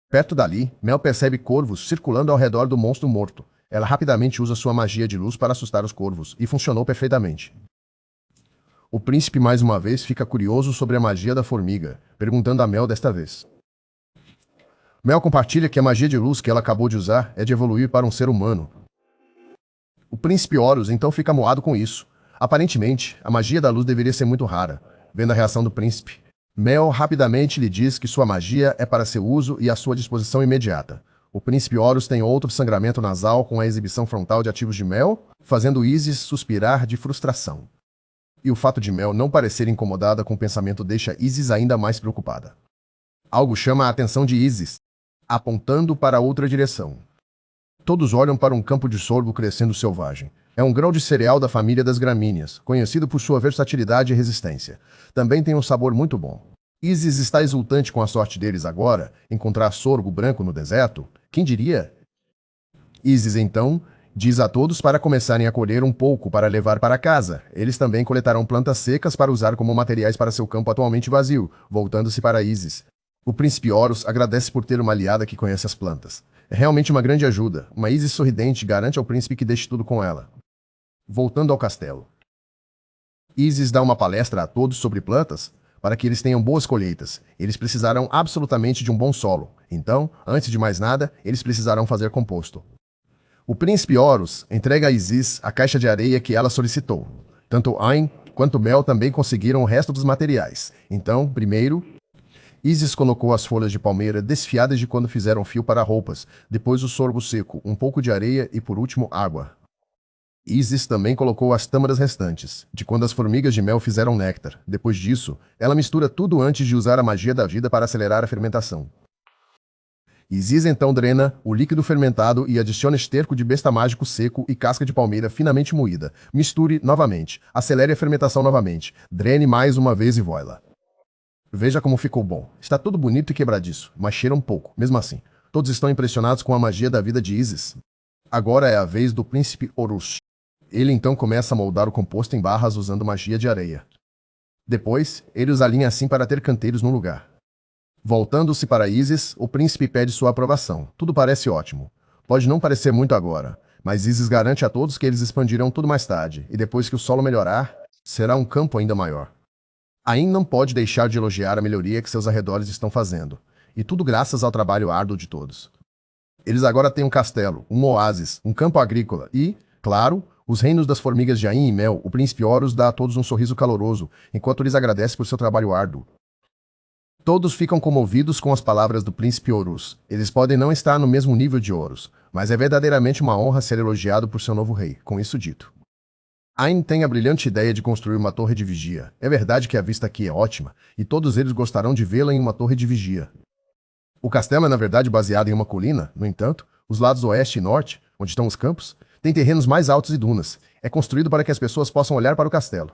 Perto dali, Mel percebe corvos circulando ao redor do monstro morto. Ela rapidamente usa sua magia de luz para assustar os corvos, e funcionou perfeitamente. O príncipe mais uma vez fica curioso sobre a magia da formiga, perguntando a Mel desta vez. Mel compartilha que a magia de luz que ela acabou de usar é de evoluir para um ser humano. O príncipe Horus então fica moado com isso. Aparentemente, a magia da luz deveria ser muito rara. Vendo a reação do príncipe, Mel rapidamente lhe diz que sua magia é para seu uso e à sua disposição imediata. O príncipe Horus tem outro sangramento nasal com a exibição frontal de ativos de Mel, fazendo Isis suspirar de frustração. E o fato de Mel não parecer incomodada com o pensamento deixa Isis ainda mais preocupada. Algo chama a atenção de Isis, apontando para outra direção. Todos olham para um campo de sorgo crescendo selvagem. É um grão de cereal da família das gramíneas, conhecido por sua versatilidade e resistência. Também tem um sabor muito bom. Isis está exultante com a sorte deles agora, encontrar sorgo branco no deserto. Quem diria? Isis, então, diz a todos para começarem a colher um pouco para levar para casa. Eles também coletarão plantas secas para usar como materiais para seu campo atualmente vazio, voltando-se para Isis. O príncipe Horus agradece por ter uma aliada que conhece as plantas. É realmente uma grande ajuda. Uma Isis sorridente garante ao príncipe que deixe tudo com ela. Voltando ao castelo. Isis dá uma palestra a todos sobre plantas para que eles tenham boas colheitas. Eles precisarão absolutamente de um bom solo. Então, antes de mais nada, eles precisarão fazer composto. O príncipe Horus entrega a Isis a caixa de areia que ela solicitou. Tanto Ain quanto Mel também conseguiram o resto dos materiais. Então, primeiro, Isis colocou as folhas de palmeira desfiadas de quando fizeram fio para roupas, depois o sorgo seco, um pouco de areia e, por último, água. Isis também colocou as tâmaras restantes, de quando as formigas de mel fizeram néctar. Depois disso, ela mistura tudo antes de usar a magia da vida para acelerar a fermentação. Isis então drena o líquido fermentado e adiciona esterco de besta mágico seco e casca de palmeira finamente moída. Misture novamente, acelere a fermentação novamente, drene mais uma vez e voila. Veja como ficou bom. Está tudo bonito e quebradiço, mas cheira um pouco, mesmo assim. Todos estão impressionados com a magia da vida de Isis. Agora é a vez do príncipe Horus. Ele então começa a moldar o composto em barras usando magia de areia. Depois, ele os alinha assim para ter canteiros no lugar. Voltando-se para Isis, o príncipe pede sua aprovação. Tudo parece ótimo. Pode não parecer muito agora, mas Isis garante a todos que eles expandirão tudo mais tarde, e depois que o solo melhorar, será um campo ainda maior. Ain não pode deixar de elogiar a melhoria que seus arredores estão fazendo, e tudo graças ao trabalho árduo de todos. Eles agora têm um castelo, um oásis, um campo agrícola e, claro, os reinos das formigas de Ain e Mel. O príncipe Horus dá a todos um sorriso caloroso, enquanto lhes agradece por seu trabalho árduo. Todos ficam comovidos com as palavras do príncipe Horus. Eles podem não estar no mesmo nível de Horus, mas é verdadeiramente uma honra ser elogiado por seu novo rei. Com isso dito, Ain tem a brilhante ideia de construir uma torre de vigia. É verdade que a vista aqui é ótima, e todos eles gostarão de vê-la em uma torre de vigia. O castelo é na verdade baseado em uma colina. No entanto, os lados oeste e norte, onde estão os campos, têm terrenos mais altos e dunas. É construído para que as pessoas possam olhar para o castelo.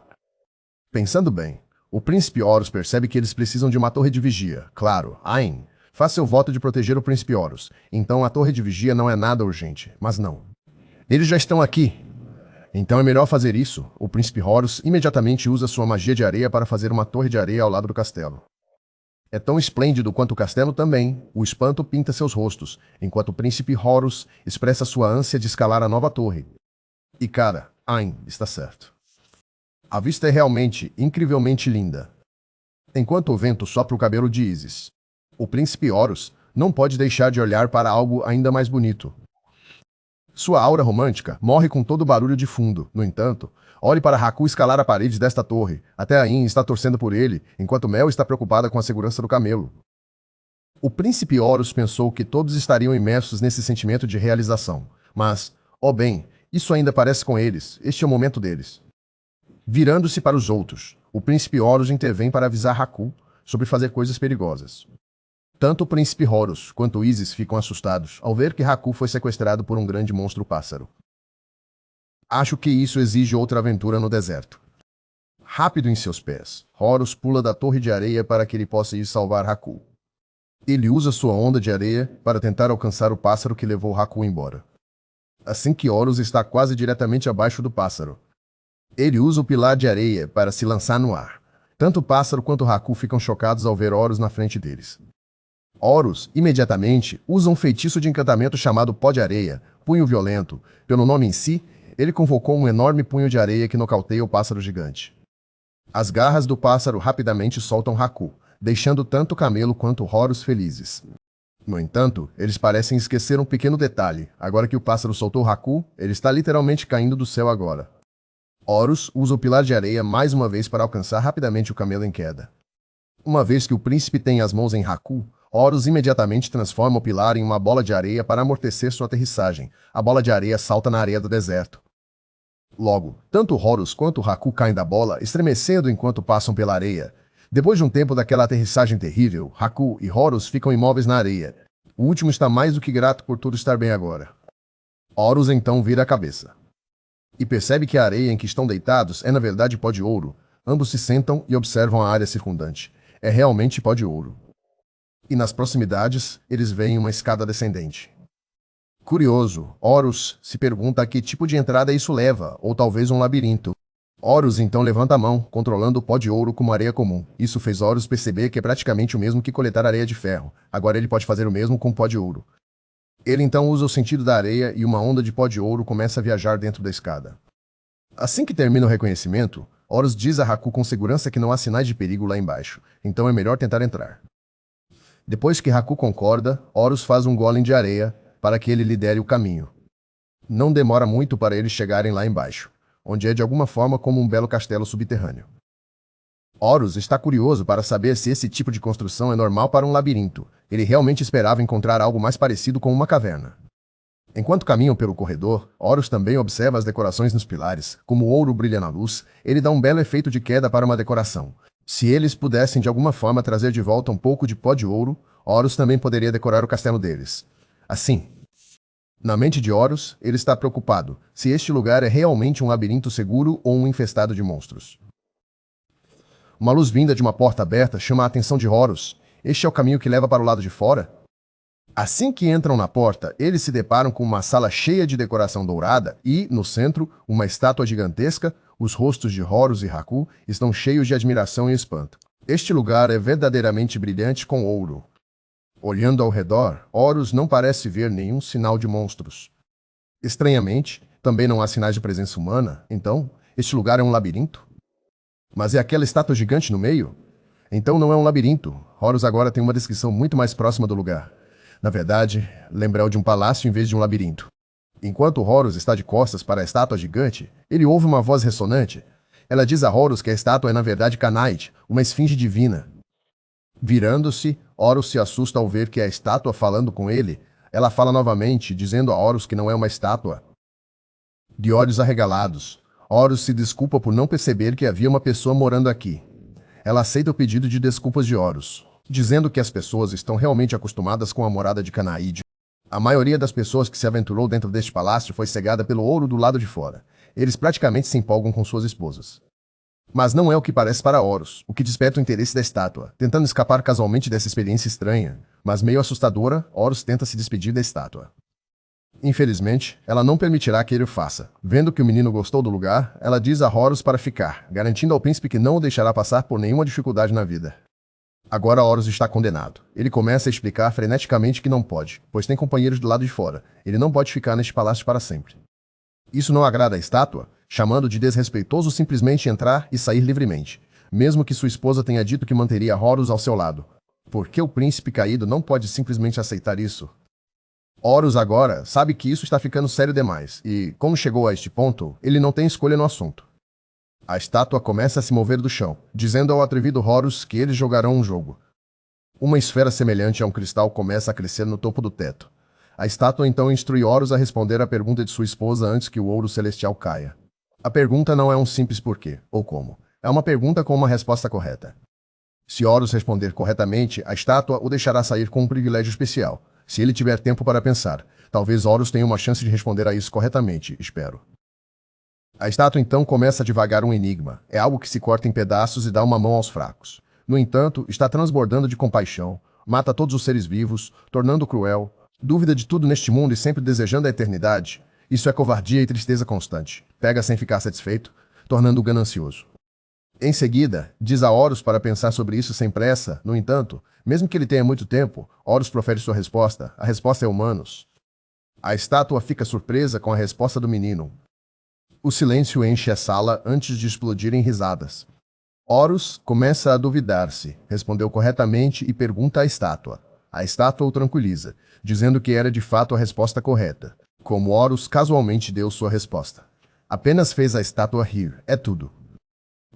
Pensando bem, o príncipe Horus percebe que eles precisam de uma torre de vigia. Claro, Ain faz seu voto de proteger o príncipe Horus. Então a torre de vigia não é nada urgente. Mas não. Eles já estão aqui. Então é melhor fazer isso. O príncipe Horus imediatamente usa sua magia de areia para fazer uma torre de areia ao lado do castelo. É tão esplêndido quanto o castelo também. O espanto pinta seus rostos, enquanto o príncipe Horus expressa sua ânsia de escalar a nova torre. E cara, Ain está certo. A vista é realmente, incrivelmente linda. Enquanto o vento sopra o cabelo de Isis, o príncipe Horus não pode deixar de olhar para algo ainda mais bonito. Sua aura romântica morre com todo o barulho de fundo. No entanto, olhe para Haku escalar a parede desta torre. Até Ain está torcendo por ele, enquanto Mel está preocupada com a segurança do camelo. O príncipe Horus pensou que todos estariam imersos nesse sentimento de realização. Mas, ó bem, isso ainda parece com eles. Este é o momento deles. Virando-se para os outros, o príncipe Horus intervém para avisar Haku sobre fazer coisas perigosas. Tanto o príncipe Horus quanto Isis ficam assustados ao ver que Haku foi sequestrado por um grande monstro-pássaro. Acho que isso exige outra aventura no deserto. Rápido em seus pés, Horus pula da torre de areia para que ele possa ir salvar Haku. Ele usa sua onda de areia para tentar alcançar o pássaro que levou Haku embora. Assim que Horus está quase diretamente abaixo do pássaro, ele usa o pilar de areia para se lançar no ar. Tanto o pássaro quanto Haku ficam chocados ao ver Horus na frente deles. Horus, imediatamente, usa um feitiço de encantamento chamado Pó de Areia, Punho Violento. Pelo nome em si, ele convocou um enorme punho de areia que nocauteia o pássaro gigante. As garras do pássaro rapidamente soltam Haku, deixando tanto o camelo quanto Horus felizes. No entanto, eles parecem esquecer um pequeno detalhe. Agora que o pássaro soltou Haku, ele está literalmente caindo do céu agora. Horus usa o pilar de areia mais uma vez para alcançar rapidamente o camelo em queda. Uma vez que o príncipe tem as mãos em Haku, Horus imediatamente transforma o pilar em uma bola de areia para amortecer sua aterrissagem. A bola de areia salta na areia do deserto. Logo, tanto Horus quanto Haku caem da bola, estremecendo enquanto passam pela areia. Depois de um tempo daquela aterrissagem terrível, Haku e Horus ficam imóveis na areia. O último está mais do que grato por tudo estar bem agora. Horus então vira a cabeça e percebe que a areia em que estão deitados é na verdade pó de ouro. Ambos se sentam e observam a área circundante. É realmente pó de ouro. E nas proximidades, eles veem uma escada descendente. Curioso, Horus se pergunta a que tipo de entrada isso leva, ou talvez um labirinto. Horus então levanta a mão, controlando o pó de ouro como areia comum. Isso fez Horus perceber que é praticamente o mesmo que coletar areia de ferro. Agora ele pode fazer o mesmo com pó de ouro. Ele então usa o sentido da areia e uma onda de pó de ouro começa a viajar dentro da escada. Assim que termina o reconhecimento, Horus diz a Haku com segurança que não há sinais de perigo lá embaixo, então é melhor tentar entrar. Depois que Haku concorda, Horus faz um golem de areia para que ele lidere o caminho. Não demora muito para eles chegarem lá embaixo, onde é de alguma forma como um belo castelo subterrâneo. Horus está curioso para saber se esse tipo de construção é normal para um labirinto. Ele realmente esperava encontrar algo mais parecido com uma caverna. Enquanto caminham pelo corredor, Horus também observa as decorações nos pilares. Como o ouro brilha na luz, ele dá um belo efeito de queda para uma decoração. Se eles pudessem de alguma forma trazer de volta um pouco de pó de ouro, Horus também poderia decorar o castelo deles. Assim, na mente de Horus, ele está preocupado se este lugar é realmente um labirinto seguro ou um infestado de monstros. Uma luz vinda de uma porta aberta chama a atenção de Horus. Este é o caminho que leva para o lado de fora? Assim que entram na porta, eles se deparam com uma sala cheia de decoração dourada e, no centro, uma estátua gigantesca. Os rostos de Horus e Haku estão cheios de admiração e espanto. Este lugar é verdadeiramente brilhante com ouro. Olhando ao redor, Horus não parece ver nenhum sinal de monstros. Estranhamente, também não há sinais de presença humana. Então, este lugar é um labirinto? Mas é aquela estátua gigante no meio? Então não é um labirinto. Horus agora tem uma descrição muito mais próxima do lugar. Na verdade, lembra de um palácio em vez de um labirinto. Enquanto Horus está de costas para a estátua gigante, ele ouve uma voz ressonante. Ela diz a Horus que a estátua é na verdade Kanaid, uma esfinge divina. Virando-se, Horus se assusta ao ver que é a estátua falando com ele. Ela fala novamente, dizendo a Horus que não é uma estátua. De olhos arregalados, Horus se desculpa por não perceber que havia uma pessoa morando aqui. Ela aceita o pedido de desculpas de Horus, dizendo que as pessoas estão realmente acostumadas com a morada de Kanaid. A maioria das pessoas que se aventurou dentro deste palácio foi cegada pelo ouro do lado de fora. Eles praticamente se empolgam com suas esposas. Mas não é o que parece para Horus, o que desperta o interesse da estátua, tentando escapar casualmente dessa experiência estranha, mas meio assustadora, Horus tenta se despedir da estátua. Infelizmente, ela não permitirá que ele o faça. Vendo que o menino gostou do lugar, ela diz a Horus para ficar, garantindo ao príncipe que não o deixará passar por nenhuma dificuldade na vida. Agora Horus está condenado. Ele começa a explicar freneticamente que não pode, pois tem companheiros do lado de fora. Ele não pode ficar neste palácio para sempre. Isso não agrada a estátua, chamando de desrespeitoso simplesmente entrar e sair livremente, mesmo que sua esposa tenha dito que manteria Horus ao seu lado. Por que o príncipe caído não pode simplesmente aceitar isso? Horus agora sabe que isso está ficando sério demais, e, como chegou a este ponto, ele não tem escolha no assunto. A estátua começa a se mover do chão, dizendo ao atrevido Horus que eles jogarão um jogo. Uma esfera semelhante a um cristal começa a crescer no topo do teto. A estátua então instrui Horus a responder à pergunta de sua esposa antes que o ouro celestial caia. A pergunta não é um simples porquê, ou como. É uma pergunta com uma resposta correta. Se Horus responder corretamente, a estátua o deixará sair com um privilégio especial. Se ele tiver tempo para pensar, talvez Horus tenha uma chance de responder a isso corretamente, espero. A estátua então começa a divagar um enigma. É algo que se corta em pedaços e dá uma mão aos fracos. No entanto, está transbordando de compaixão, mata todos os seres vivos, tornando cruel, dúvida de tudo neste mundo e sempre desejando a eternidade. Isso é covardia e tristeza constante. Pega sem ficar satisfeito, tornando-o ganancioso. Em seguida, diz a Horus para pensar sobre isso sem pressa. No entanto, mesmo que ele tenha muito tempo, Horus profere sua resposta. A resposta é humanos. A estátua fica surpresa com a resposta do menino. O silêncio enche a sala antes de explodir em risadas. Horus começa a duvidar-se, respondeu corretamente e pergunta à estátua. A estátua o tranquiliza, dizendo que era de fato a resposta correta, como Horus casualmente deu sua resposta. Apenas fez a estátua rir, é tudo.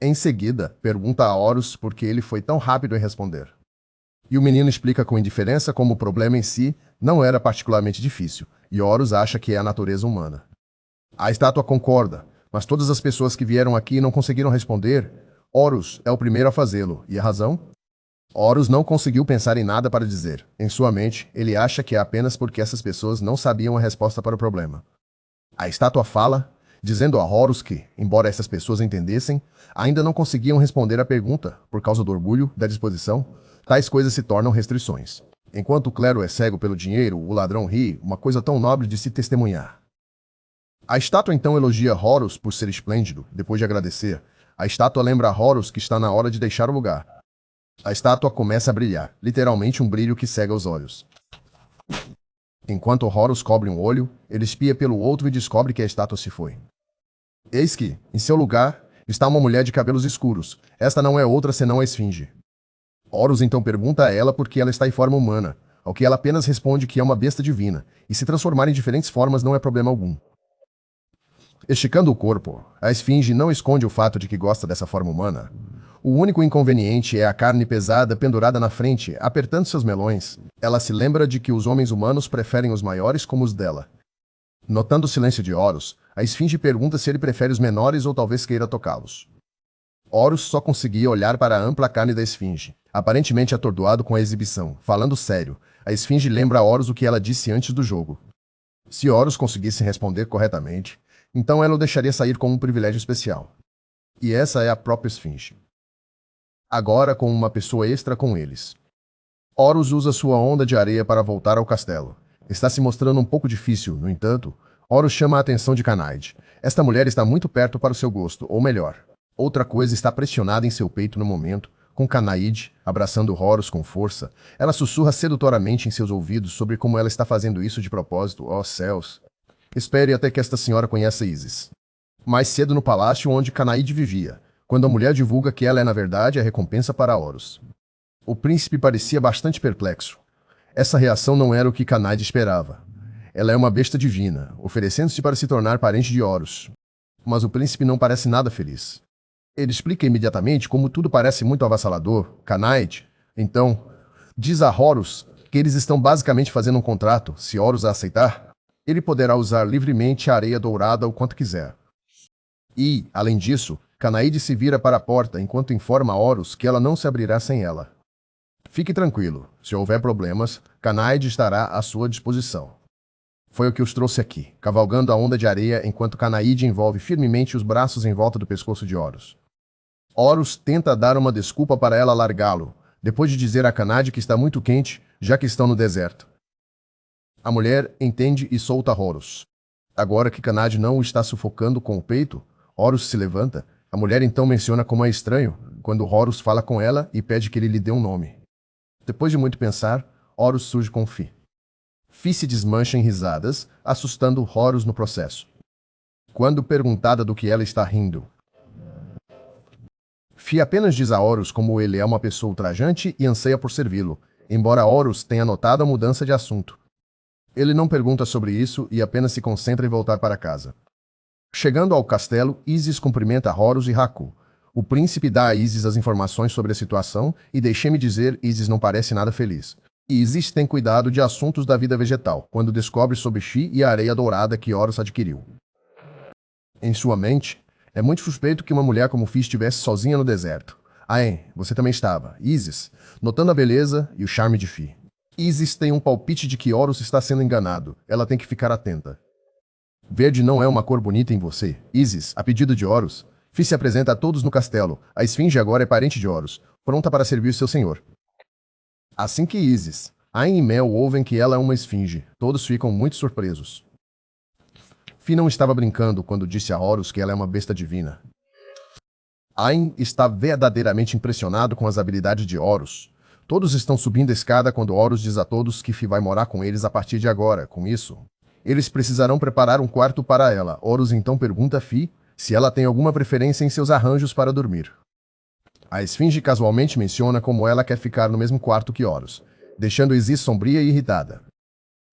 Em seguida, pergunta a Horus por que ele foi tão rápido em responder. E o menino explica com indiferença como o problema em si não era particularmente difícil, e Horus acha que é a natureza humana. A estátua concorda, mas todas as pessoas que vieram aqui não conseguiram responder. Horus é o primeiro a fazê-lo, e a razão? Horus não conseguiu pensar em nada para dizer. Em sua mente, ele acha que é apenas porque essas pessoas não sabiam a resposta para o problema. A estátua fala, dizendo a Horus que, embora essas pessoas entendessem, ainda não conseguiam responder à pergunta por causa do orgulho, da disposição. Tais coisas se tornam restrições. Enquanto o clero é cego pelo dinheiro, o ladrão ri, uma coisa tão nobre de se testemunhar. A estátua então elogia Horus por ser esplêndido. Depois de agradecer, a estátua lembra a Horus que está na hora de deixar o lugar. A estátua começa a brilhar, literalmente um brilho que cega os olhos. Enquanto Horus cobre um olho, ele espia pelo outro e descobre que a estátua se foi. Eis que, em seu lugar, está uma mulher de cabelos escuros. Esta não é outra senão a Esfinge. Horus então pergunta a ela por que ela está em forma humana, ao que ela apenas responde que é uma besta divina, e se transformar em diferentes formas não é problema algum. Esticando o corpo, a Esfinge não esconde o fato de que gosta dessa forma humana. O único inconveniente é a carne pesada pendurada na frente, apertando seus melões. Ela se lembra de que os homens humanos preferem os maiores como os dela. Notando o silêncio de Horus, a Esfinge pergunta se ele prefere os menores ou talvez queira tocá-los. Horus só conseguia olhar para a ampla carne da Esfinge, aparentemente atordoado com a exibição. Falando sério, a Esfinge lembra a Horus o que ela disse antes do jogo. Se Horus conseguisse responder corretamente, então ela o deixaria sair com um privilégio especial. E essa é a própria Esfinge. Agora com uma pessoa extra com eles. Horus usa sua onda de areia para voltar ao castelo. Está se mostrando um pouco difícil, no entanto, Horus chama a atenção de Kanaid. Esta mulher está muito perto para o seu gosto, ou melhor, outra coisa está pressionada em seu peito no momento, com Kanaid abraçando Horus com força. Ela sussurra sedutoramente em seus ouvidos sobre como ela está fazendo isso de propósito. Oh céus! Espere até que esta senhora conheça Isis. Mais cedo no palácio onde Kanaid vivia, quando a mulher divulga que ela é na verdade a recompensa para Horus. O príncipe parecia bastante perplexo. Essa reação não era o que Kanaid esperava. Ela é uma besta divina, oferecendo-se para se tornar parente de Horus. Mas o príncipe não parece nada feliz. Ele explica imediatamente como tudo parece muito avassalador. Kanaid, então, diz a Horus que eles estão basicamente fazendo um contrato. Se Horus a aceitar, ele poderá usar livremente a areia dourada o quanto quiser. E, além disso, Kanaid se vira para a porta enquanto informa a Horus que ela não se abrirá sem ela. Fique tranquilo, se houver problemas, Kanaid estará à sua disposição. Foi o que os trouxe aqui, cavalgando a onda de areia enquanto Kanaid envolve firmemente os braços em volta do pescoço de Horus. Horus tenta dar uma desculpa para ela largá-lo, depois de dizer a Kanaid que está muito quente, já que estão no deserto. A mulher entende e solta Horus. Agora que Kanaid não o está sufocando com o peito, Horus se levanta. A mulher então menciona como é estranho, quando Horus fala com ela e pede que ele lhe dê um nome. Depois de muito pensar, Horus surge com Fi. Fi se desmancha em risadas, assustando Horus no processo. Quando perguntada do que ela está rindo, Fi apenas diz a Horus como ele é uma pessoa ultrajante e anseia por servi-lo, embora Horus tenha notado a mudança de assunto. Ele não pergunta sobre isso e apenas se concentra em voltar para casa. Chegando ao castelo, Isis cumprimenta Horus e Haku. O príncipe dá a Isis as informações sobre a situação e deixe-me dizer, Isis não parece nada feliz. Isis tem cuidado de assuntos da vida vegetal, quando descobre sobre Shi e a areia dourada que Horus adquiriu. Em sua mente, é muito suspeito que uma mulher como Fi estivesse sozinha no deserto. Aen, você também estava. Isis, notando a beleza e o charme de Fi. Isis tem um palpite de que Horus está sendo enganado. Ela tem que ficar atenta. Verde não é uma cor bonita em você. Isis, a pedido de Horus, Fi se apresenta a todos no castelo. A Esfinge agora é parente de Horus, pronta para servir seu senhor. Assim que Isis, Aen e Mel ouvem que ela é uma Esfinge, todos ficam muito surpresos. Fi não estava brincando quando disse a Horus que ela é uma besta divina. Aen está verdadeiramente impressionado com as habilidades de Horus. Todos estão subindo a escada quando Horus diz a todos que Fi vai morar com eles a partir de agora. Com isso, eles precisarão preparar um quarto para ela. Horus então pergunta a Fi se ela tem alguma preferência em seus arranjos para dormir. A Esfinge casualmente menciona como ela quer ficar no mesmo quarto que Horus, deixando Isis sombria e irritada.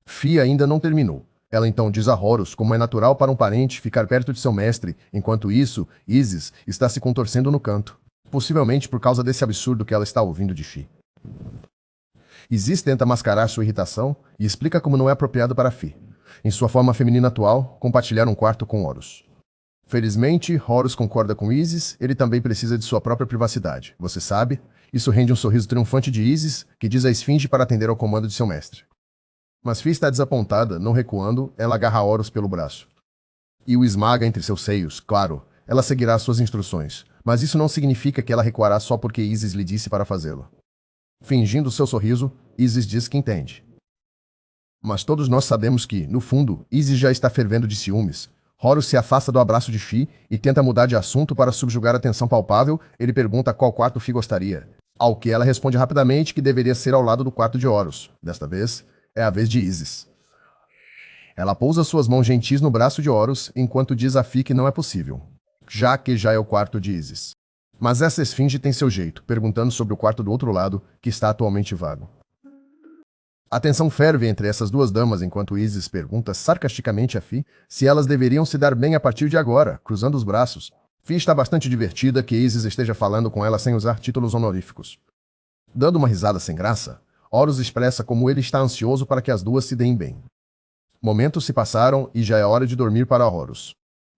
Fi ainda não terminou. Ela então diz a Horus como é natural para um parente ficar perto de seu mestre, enquanto isso, Isis está se contorcendo no canto, possivelmente por causa desse absurdo que ela está ouvindo de Fi. Isis tenta mascarar sua irritação e explica como não é apropriado para Fi, em sua forma feminina atual, compartilhar um quarto com Horus. Felizmente, Horus concorda com Isis, ele também precisa de sua própria privacidade. Você sabe? Isso rende um sorriso triunfante de Isis, que diz a Esfinge para atender ao comando de seu mestre. Mas Fi está desapontada, não recuando, ela agarra Horus pelo braço. e o esmaga entre seus seios. Claro, ela seguirá suas instruções, mas isso não significa que ela recuará só porque Isis lhe disse para fazê-lo. Fingindo seu sorriso, Isis diz que entende. Mas todos nós sabemos que, no fundo, Isis já está fervendo de ciúmes. Horus se afasta do abraço de Fi e tenta mudar de assunto para subjugar a tensão palpável. Ele pergunta qual quarto Fi gostaria, ao que ela responde rapidamente que deveria ser ao lado do quarto de Horus. Desta vez, é a vez de Isis. Ela pousa suas mãos gentis no braço de Horus, enquanto diz a Fi que não é possível, já que já é o quarto de Isis. Mas essa esfinge tem seu jeito, perguntando sobre o quarto do outro lado, que está atualmente vago. A tensão ferve entre essas duas damas enquanto Isis pergunta sarcasticamente a Fi se elas deveriam se dar bem a partir de agora, cruzando os braços. Fi está bastante divertida que Isis esteja falando com ela sem usar títulos honoríficos. Dando uma risada sem graça, Horus expressa como ele está ansioso para que as duas se deem bem. Momentos se passaram e já é hora de dormir para Horus.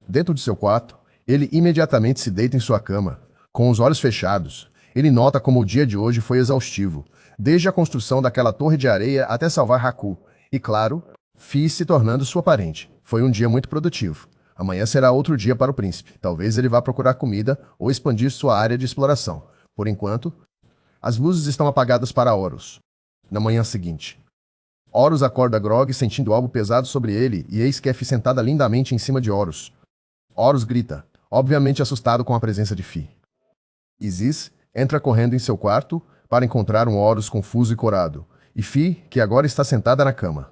Dentro de seu quarto, ele imediatamente se deita em sua cama. Com os olhos fechados, ele nota como o dia de hoje foi exaustivo, desde a construção daquela torre de areia até salvar Haku. E claro, Fi se tornando sua parente. Foi um dia muito produtivo. Amanhã será outro dia para o príncipe. Talvez ele vá procurar comida ou expandir sua área de exploração. Por enquanto, as luzes estão apagadas para Horus. Na manhã seguinte, Horus acorda Grog sentindo algo pesado sobre ele e eis que é Fi sentada lindamente em cima de Horus. Horus grita, obviamente assustado com a presença de Fi. Isis entra correndo em seu quarto para encontrar um Horus confuso e corado, e Fi, que agora está sentada na cama.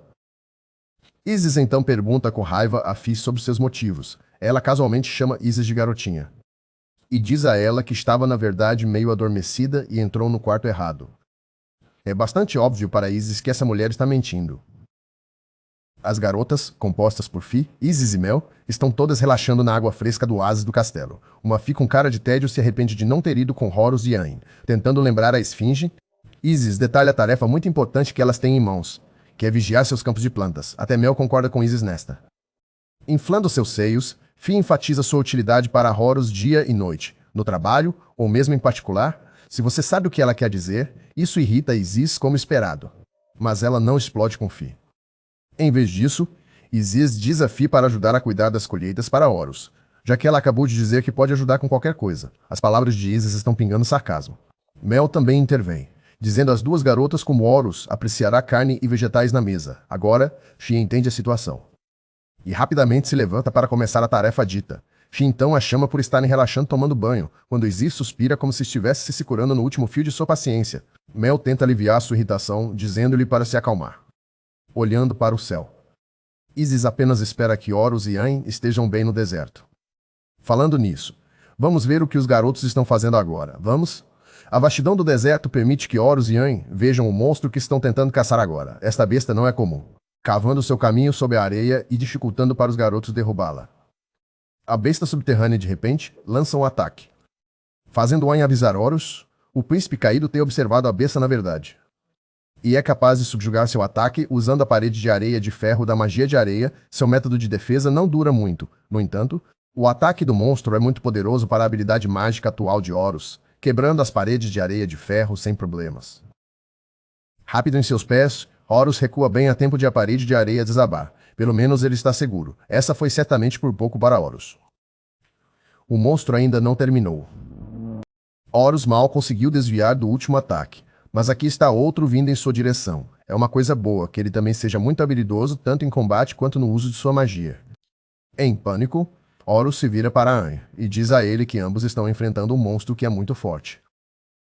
Isis então pergunta com raiva a Fi sobre seus motivos. Ela casualmente chama Isis de garotinha. E diz a ela que estava na verdade meio adormecida e entrou no quarto errado. É bastante óbvio para Isis que essa mulher está mentindo. As garotas, compostas por Fi, Isis e Mel, estão todas relaxando na água fresca do oásis do castelo. Uma Fi com cara de tédio se arrepende de não ter ido com Horus e Ain. Tentando lembrar a esfinge, Isis detalha a tarefa muito importante que elas têm em mãos, que é vigiar seus campos de plantas. Até Mel concorda com Isis nesta. Inflando seus seios, Fi enfatiza sua utilidade para Horus dia e noite, no trabalho, ou mesmo em particular. Se você sabe o que ela quer dizer, isso irrita Isis como esperado. Mas ela não explode com Fi. Em vez disso, Isis diz a Fi para ajudar a cuidar das colheitas para Horus, já que ela acabou de dizer que pode ajudar com qualquer coisa. As palavras de Isis estão pingando sarcasmo. Mel também intervém, dizendo às duas garotas como Horus apreciará carne e vegetais na mesa. Agora, Fi entende a situação. E rapidamente se levanta para começar a tarefa dita. Fi então a chama por estarem relaxando tomando banho, quando Isis suspira como se estivesse se curando no último fio de sua paciência. Mel tenta aliviar sua irritação, dizendo-lhe para se acalmar. Olhando para o céu. Isis apenas espera que Horus e Ain estejam bem no deserto. Falando nisso, vamos ver o que os garotos estão fazendo agora. Vamos? A vastidão do deserto permite que Horus e Ain vejam o monstro que estão tentando caçar agora. Esta besta não é comum, cavando seu caminho sob a areia e dificultando para os garotos derrubá-la. A besta subterrânea, de repente, lança um ataque. Fazendo Ain avisar Horus, o príncipe caído tem observado a besta na verdade. E é capaz de subjugar seu ataque usando a parede de areia de ferro da magia de areia. Seu método de defesa não dura muito. No entanto, o ataque do monstro é muito poderoso para a habilidade mágica atual de Horus, quebrando as paredes de areia de ferro sem problemas. Rápido em seus pés, Horus recua bem a tempo de a parede de areia desabar. Pelo menos ele está seguro. Essa foi certamente por pouco para Horus. O monstro ainda não terminou. Horus mal conseguiu desviar do último ataque. Mas aqui está outro vindo em sua direção. É uma coisa boa que ele também seja muito habilidoso tanto em combate quanto no uso de sua magia. Em pânico, Horus se vira para Ain e diz a ele que ambos estão enfrentando um monstro que é muito forte.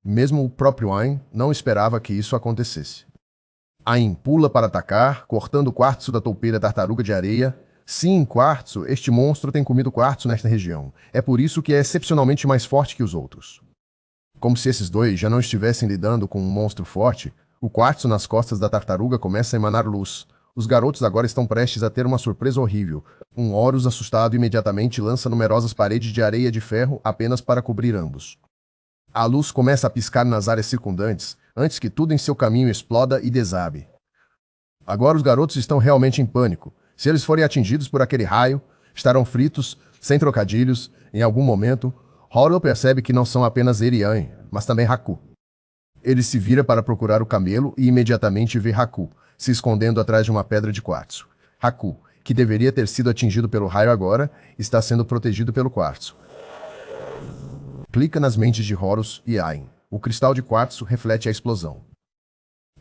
Mesmo o próprio Ain não esperava que isso acontecesse. Ain pula para atacar, cortando o quartzo da toupeira tartaruga de areia. Sim, quartzo, este monstro tem comido quartzo nesta região. É por isso que é excepcionalmente mais forte que os outros. Como se esses dois já não estivessem lidando com um monstro forte, o quartzo nas costas da tartaruga começa a emanar luz. Os garotos agora estão prestes a ter uma surpresa horrível. Um Horus assustado imediatamente lança numerosas paredes de areia de ferro apenas para cobrir ambos. A luz começa a piscar nas áreas circundantes, antes que tudo em seu caminho exploda e desabe. Agora os garotos estão realmente em pânico. Se eles forem atingidos por aquele raio, estarão fritos, sem trocadilhos, em algum momento. Horus percebe que não são apenas ele e Ain, mas também Haku. Ele se vira para procurar o camelo e imediatamente vê Haku, se escondendo atrás de uma pedra de quartzo. Haku, que deveria ter sido atingido pelo raio agora, está sendo protegido pelo quartzo. Clica nas mentes de Horus e Ain. O cristal de quartzo reflete a explosão.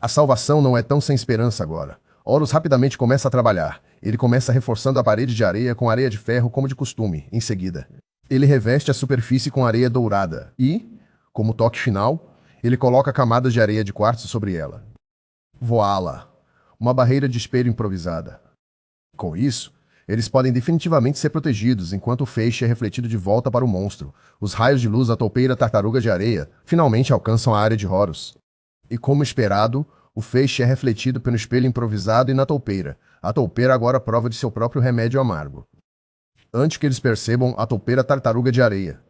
A salvação não é tão sem esperança agora. Horus rapidamente começa a trabalhar. Ele começa reforçando a parede de areia com areia de ferro como de costume. Em seguida, ele reveste a superfície com areia dourada e, como toque final, ele coloca camadas de areia de quartzo sobre ela. Voilá! Uma barreira de espelho improvisada. Com isso, eles podem definitivamente ser protegidos enquanto o feixe é refletido de volta para o monstro. Os raios de luz da toupeira tartaruga de areia finalmente alcançam a área de Horus. E como esperado, o feixe é refletido pelo espelho improvisado e na toupeira. A toupeira agora prova de seu próprio remédio amargo. Antes que eles percebam, a toupeira tartaruga de areia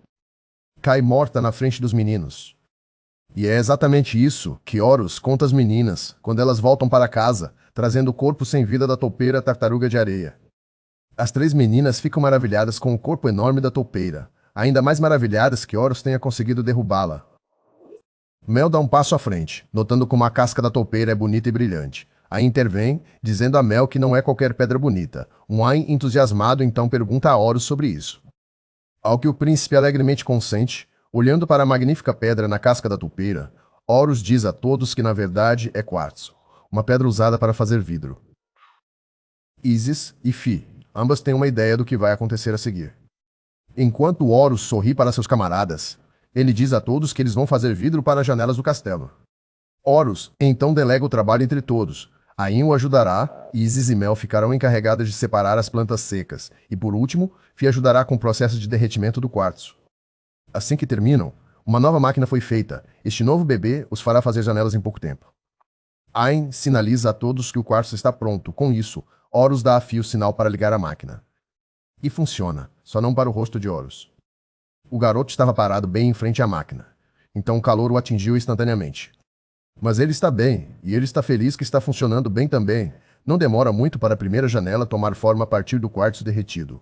cai morta na frente dos meninos. E é exatamente isso que Horus conta às meninas quando elas voltam para casa, trazendo o corpo sem vida da toupeira tartaruga de areia. As 3 meninas ficam maravilhadas com o corpo enorme da toupeira, ainda mais maravilhadas que Horus tenha conseguido derrubá-la. Mel dá um passo à frente, notando como a casca da toupeira é bonita e brilhante. Aí intervém, dizendo a Mel que não é qualquer pedra bonita. Um Ain entusiasmado então pergunta a Horus sobre isso. Ao que o príncipe alegremente consente, olhando para a magnífica pedra na casca da toupeira, Horus diz a todos que na verdade é quartzo, uma pedra usada para fazer vidro. Isis e Fi, ambas têm uma ideia do que vai acontecer a seguir. Enquanto Horus sorri para seus camaradas, ele diz a todos que eles vão fazer vidro para as janelas do castelo. Horus então delega o trabalho entre todos. Ain o ajudará, Isis e Mel ficarão encarregadas de separar as plantas secas, e por último, Fi ajudará com o processo de derretimento do quartzo. Assim que terminam, uma nova máquina foi feita. Este novo bebê os fará fazer janelas em pouco tempo. Ain sinaliza a todos que o quartzo está pronto. Com isso, Horus dá a Fi o sinal para ligar a máquina. E funciona, só não para o rosto de Horus. O garoto estava parado bem em frente à máquina, então o calor o atingiu instantaneamente. Mas ele está bem, e ele está feliz que está funcionando bem também. Não demora muito para a primeira janela tomar forma a partir do quartzo derretido.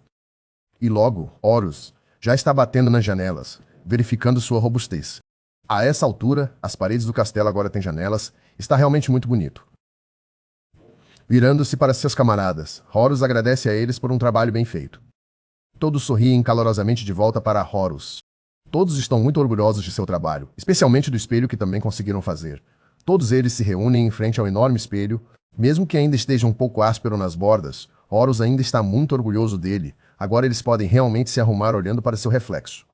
E logo, Horus já está batendo nas janelas, verificando sua robustez. A essa altura, as paredes do castelo agora têm janelas, está realmente muito bonito. Virando-se para seus camaradas, Horus agradece a eles por um trabalho bem feito. Todos sorriem calorosamente de volta para Horus. Todos estão muito orgulhosos de seu trabalho, especialmente do espelho que também conseguiram fazer. Todos eles se reúnem em frente ao enorme espelho. Mesmo que ainda esteja um pouco áspero nas bordas, Horus ainda está muito orgulhoso dele. Agora eles podem realmente se arrumar olhando para seu reflexo.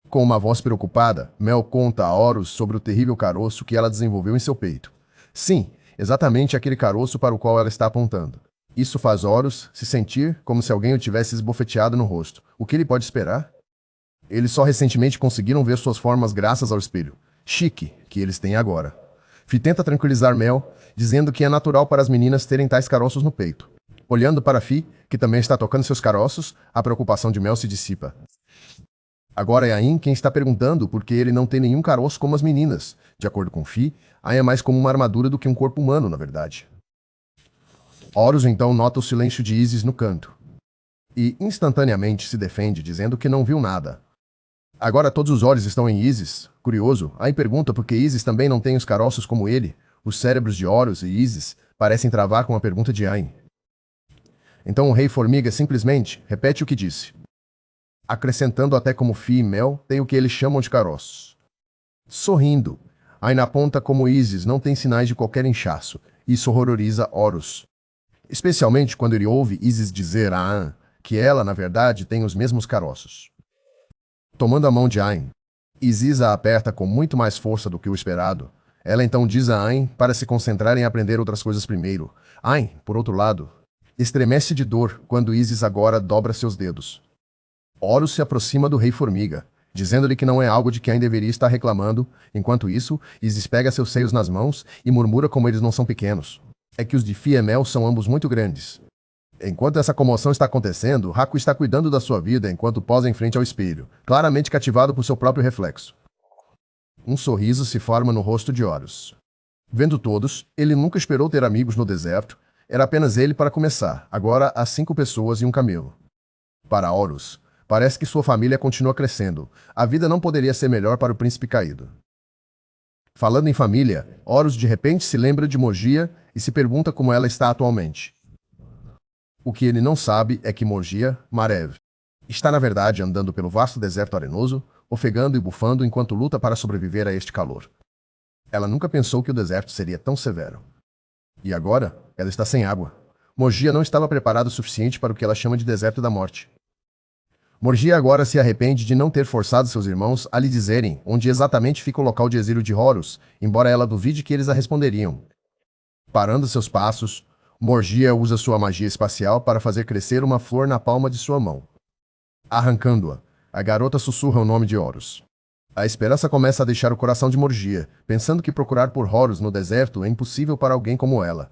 Com uma voz preocupada, Mel conta a Horus sobre o terrível caroço que ela desenvolveu em seu peito. Sim, exatamente aquele caroço para o qual ela está apontando. Isso faz Horus se sentir como se alguém o tivesse esbofeteado no rosto. O que ele pode esperar? Eles só recentemente conseguiram ver suas formas graças ao espelho chique que eles têm agora. Fi tenta tranquilizar Mel, dizendo que é natural para as meninas terem tais caroços no peito. Olhando para Fi, que também está tocando seus caroços, a preocupação de Mel se dissipa. Agora é Ain quem está perguntando por que ele não tem nenhum caroço como as meninas. De acordo com Fi, Ain é mais como uma armadura do que um corpo humano, na verdade. Horus então nota o silêncio de Isis no canto. E instantaneamente se defende, dizendo que não viu nada. Agora todos os olhos estão em Isis. Curioso, Ain pergunta por que Isis também não tem os caroços como ele. Os cérebros de Horus e Isis parecem travar com a pergunta de Ain. Então o Rei Formiga simplesmente repete o que disse, acrescentando até como Fi e Mel têm o que eles chamam de caroços. Sorrindo, Ain aponta como Isis não tem sinais de qualquer inchaço. Isso horroriza Horus. Especialmente quando ele ouve Isis dizer a Ain que ela, na verdade, tem os mesmos caroços. Tomando a mão de Ain, Isis a aperta com muito mais força do que o esperado. Ela então diz a Ain para se concentrar em aprender outras coisas primeiro. Ain, por outro lado, estremece de dor quando Isis agora dobra seus dedos. Horus se aproxima do Rei Formiga, dizendo-lhe que não é algo de que Ain deveria estar reclamando. Enquanto isso, Isis pega seus seios nas mãos e murmura como eles não são pequenos. É que os de Fi e Mel são ambos muito grandes. Enquanto essa comoção está acontecendo, Haku está cuidando da sua vida enquanto posa em frente ao espelho, claramente cativado por seu próprio reflexo. Um sorriso se forma no rosto de Horus. Vendo todos, ele nunca esperou ter amigos no deserto. Era apenas ele para começar. Agora há 5 pessoas e um camelo. Para Horus, parece que sua família continua crescendo. A vida não poderia ser melhor para o príncipe caído. Falando em família, Horus de repente se lembra de Mogia e se pergunta como ela está atualmente. O que ele não sabe é que Morgia, Marev, está na verdade andando pelo vasto deserto arenoso, ofegando e bufando enquanto luta para sobreviver a este calor. Ela nunca pensou que o deserto seria tão severo. E agora, ela está sem água. Morgia não estava preparado o suficiente para o que ela chama de deserto da morte. Morgia agora se arrepende de não ter forçado seus irmãos a lhe dizerem onde exatamente fica o local de exílio de Horus, embora ela duvide que eles a responderiam. Parando seus passos, Morgia usa sua magia espacial para fazer crescer uma flor na palma de sua mão. Arrancando-a, a garota sussurra o nome de Horus. A esperança começa a deixar o coração de Morgia, pensando que procurar por Horus no deserto é impossível para alguém como ela.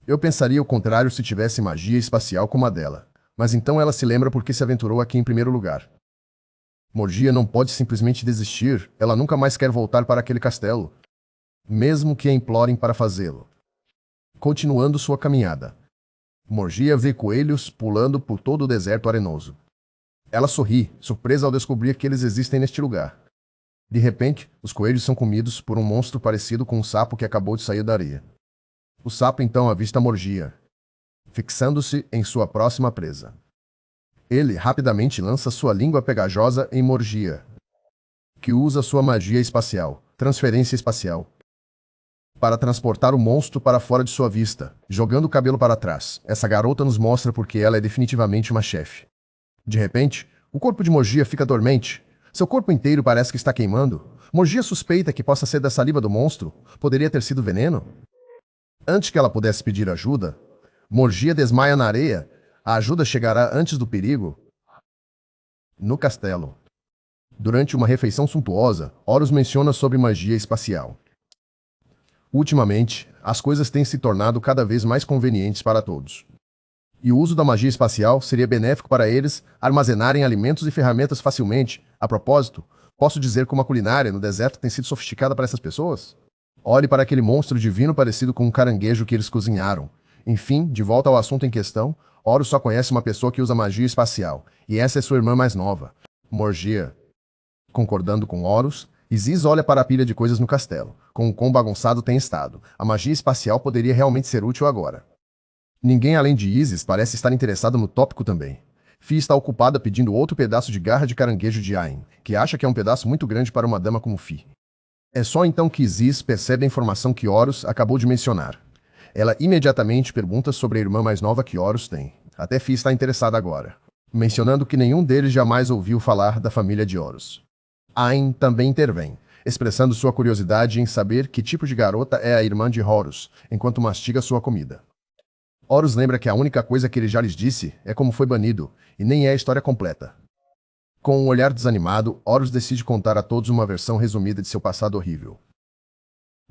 Eu pensaria o contrário se tivesse magia espacial como a dela, mas então ela se lembra porque se aventurou aqui em primeiro lugar. Morgia não pode simplesmente desistir, ela nunca mais quer voltar para aquele castelo, mesmo que a implorem para fazê-lo. Continuando sua caminhada, Morgia vê coelhos pulando por todo o deserto arenoso. Ela sorri, surpresa ao descobrir que eles existem neste lugar. De repente, os coelhos são comidos por um monstro parecido com um sapo que acabou de sair da areia. O sapo então avista Morgia, fixando-se em sua próxima presa. Ele rapidamente lança sua língua pegajosa em Morgia, que usa sua magia espacial, transferência espacial, para transportar o monstro para fora de sua vista, jogando o cabelo para trás. Essa garota nos mostra porque ela é definitivamente uma chefe. De repente, o corpo de Morgia fica dormente. Seu corpo inteiro parece que está queimando. Morgia suspeita que possa ser da saliva do monstro. Poderia ter sido veneno? Antes que ela pudesse pedir ajuda, Morgia desmaia na areia. A ajuda chegará antes do perigo. No castelo. Durante uma refeição suntuosa, Horus menciona sobre magia espacial. Ultimamente, as coisas têm se tornado cada vez mais convenientes para todos. E o uso da magia espacial seria benéfico para eles armazenarem alimentos e ferramentas facilmente. A propósito, posso dizer como a culinária no deserto tem sido sofisticada para essas pessoas? Olhe para aquele monstro divino parecido com um caranguejo que eles cozinharam. Enfim, de volta ao assunto em questão, Horus só conhece uma pessoa que usa magia espacial, e essa é sua irmã mais nova, Morgia. Concordando com Horus, Isis olha para a pilha de coisas no castelo. Com o quão bagunçado tem estado, a magia espacial poderia realmente ser útil agora. Ninguém além de Isis parece estar interessado no tópico também. Fi está ocupada pedindo outro pedaço de garra de caranguejo de Ain, que acha que é um pedaço muito grande para uma dama como Fi. É só então que Isis percebe a informação que Horus acabou de mencionar. Ela imediatamente pergunta sobre a irmã mais nova que Horus tem. Até Fi está interessada agora, mencionando que nenhum deles jamais ouviu falar da família de Horus. Ain também intervém, expressando sua curiosidade em saber que tipo de garota é a irmã de Horus, enquanto mastiga sua comida. Horus lembra que a única coisa que ele já lhes disse é como foi banido, e nem é a história completa. Com um olhar desanimado, Horus decide contar a todos uma versão resumida de seu passado horrível.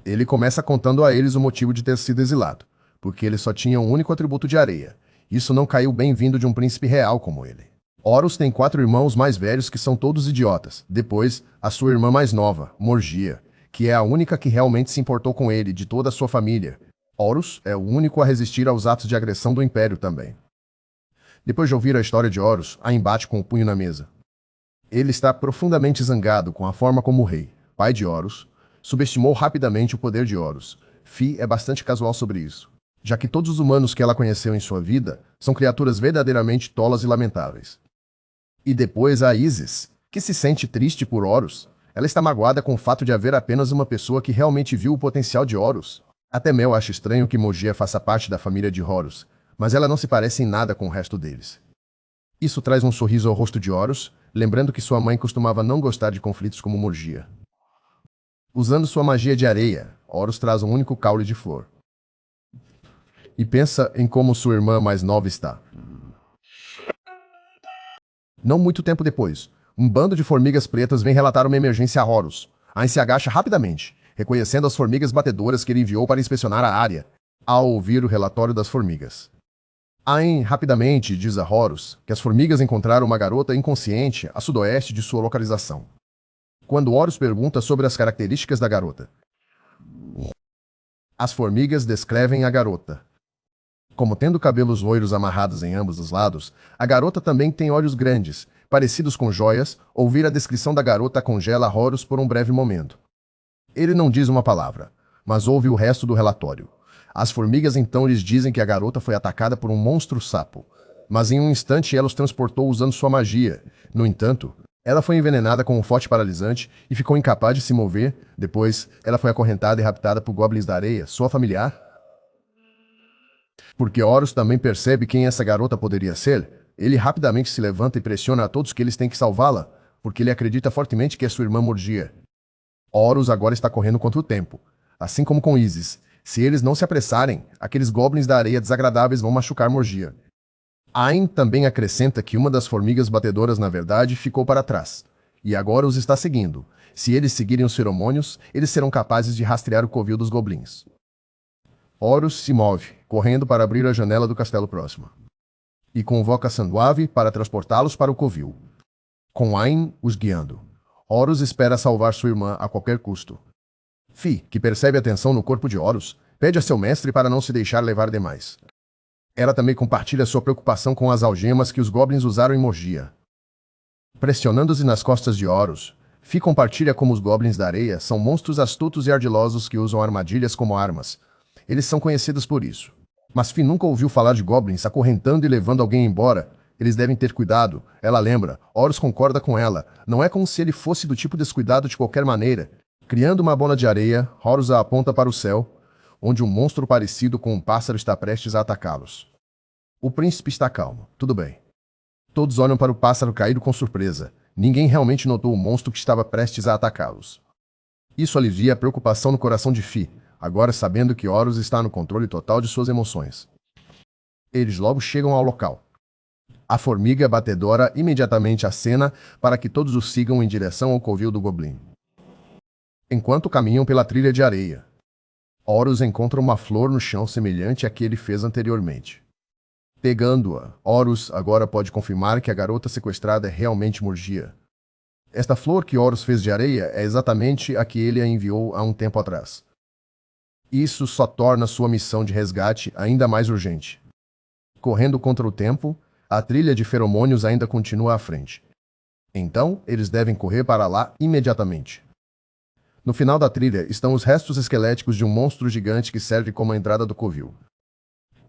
Ele começa contando a eles o motivo de ter sido exilado, porque ele só tinha um único atributo de areia. Isso não caiu bem vindo de um príncipe real como ele. Horus tem 4 irmãos mais velhos que são todos idiotas. Depois, a sua irmã mais nova, Morgia, que é a única que realmente se importou com ele de toda a sua família. Horus é o único a resistir aos atos de agressão do Império também. Depois de ouvir a história de Horus, Ain bate com o punho na mesa. Ele está profundamente zangado com a forma como o rei, pai de Horus, subestimou rapidamente o poder de Horus. Fi é bastante casual sobre isso, já que todos os humanos que ela conheceu em sua vida são criaturas verdadeiramente tolas e lamentáveis. E depois a Isis, que se sente triste por Horus. Ela está magoada com o fato de haver apenas uma pessoa que realmente viu o potencial de Horus. Até Mel acha estranho que Morgia faça parte da família de Horus, mas ela não se parece em nada com o resto deles. Isso traz um sorriso ao rosto de Horus, lembrando que sua mãe costumava não gostar de conflitos como Morgia. Usando sua magia de areia, Horus traz um único caule de flor. E pensa em como sua irmã mais nova está. Não muito tempo depois, um bando de formigas pretas vem relatar uma emergência a Horus. Ain se agacha rapidamente, reconhecendo as formigas batedoras que ele enviou para inspecionar a área, ao ouvir o relatório das formigas. Ain rapidamente diz a Horus que as formigas encontraram uma garota inconsciente a sudoeste de sua localização. Quando Horus pergunta sobre as características da garota, as formigas descrevem a garota como tendo cabelos loiros amarrados em ambos os lados. A garota também tem olhos grandes, parecidos com joias. Ouvir a descrição da garota congela Horus por um breve momento. Ele não diz uma palavra, mas ouve o resto do relatório. As formigas então lhes dizem que a garota foi atacada por um monstro sapo, mas em um instante ela os transportou usando sua magia. No entanto, ela foi envenenada com um forte paralisante e ficou incapaz de se mover. Depois, ela foi acorrentada e raptada por goblins da areia, sua familiar. Porque Horus também percebe quem essa garota poderia ser, ele rapidamente se levanta e pressiona a todos que eles têm que salvá-la, porque ele acredita fortemente que é sua irmã Morgia. Horus agora está correndo contra o tempo, assim como com Isis. Se eles não se apressarem, aqueles goblins da areia desagradáveis vão machucar Morgia. Ain também acrescenta que uma das formigas batedoras, na verdade, ficou para trás, e agora os está seguindo. Se eles seguirem os feromônios, eles serão capazes de rastrear o covil dos goblins. Horus se move, correndo para abrir a janela do castelo próximo, e convoca Sanduave para transportá-los para o covil, com Ain os guiando. Horus espera salvar sua irmã a qualquer custo. Fi, que percebe a tensão no corpo de Horus, pede a seu mestre para não se deixar levar demais. Ela também compartilha sua preocupação com as algemas que os goblins usaram em Morgia. Pressionando-se nas costas de Horus, Fi compartilha como os goblins da areia são monstros astutos e ardilosos que usam armadilhas como armas. Eles são conhecidos por isso. Mas Fi nunca ouviu falar de goblins acorrentando e levando alguém embora. Eles devem ter cuidado. Ela lembra. Horus concorda com ela. Não é como se ele fosse do tipo descuidado de qualquer maneira. Criando uma bola de areia, Horus a aponta para o céu, onde um monstro parecido com um pássaro está prestes a atacá-los. O príncipe está calmo. Tudo bem. Todos olham para o pássaro caído com surpresa. Ninguém realmente notou o monstro que estava prestes a atacá-los. Isso alivia a preocupação no coração de Fi, agora sabendo que Horus está no controle total de suas emoções. Eles logo chegam ao local. A formiga batedora imediatamente acena para que todos o sigam em direção ao covil do Goblin. Enquanto caminham pela trilha de areia, Horus encontra uma flor no chão semelhante à que ele fez anteriormente. Pegando-a, Horus agora pode confirmar que a garota sequestrada é realmente Morgia. Esta flor que Horus fez de areia é exatamente a que ele a enviou há um tempo atrás. Isso só torna sua missão de resgate ainda mais urgente. Correndo contra o tempo, a trilha de feromônios ainda continua à frente. Então, eles devem correr para lá imediatamente. No final da trilha estão os restos esqueléticos de um monstro gigante que serve como a entrada do covil.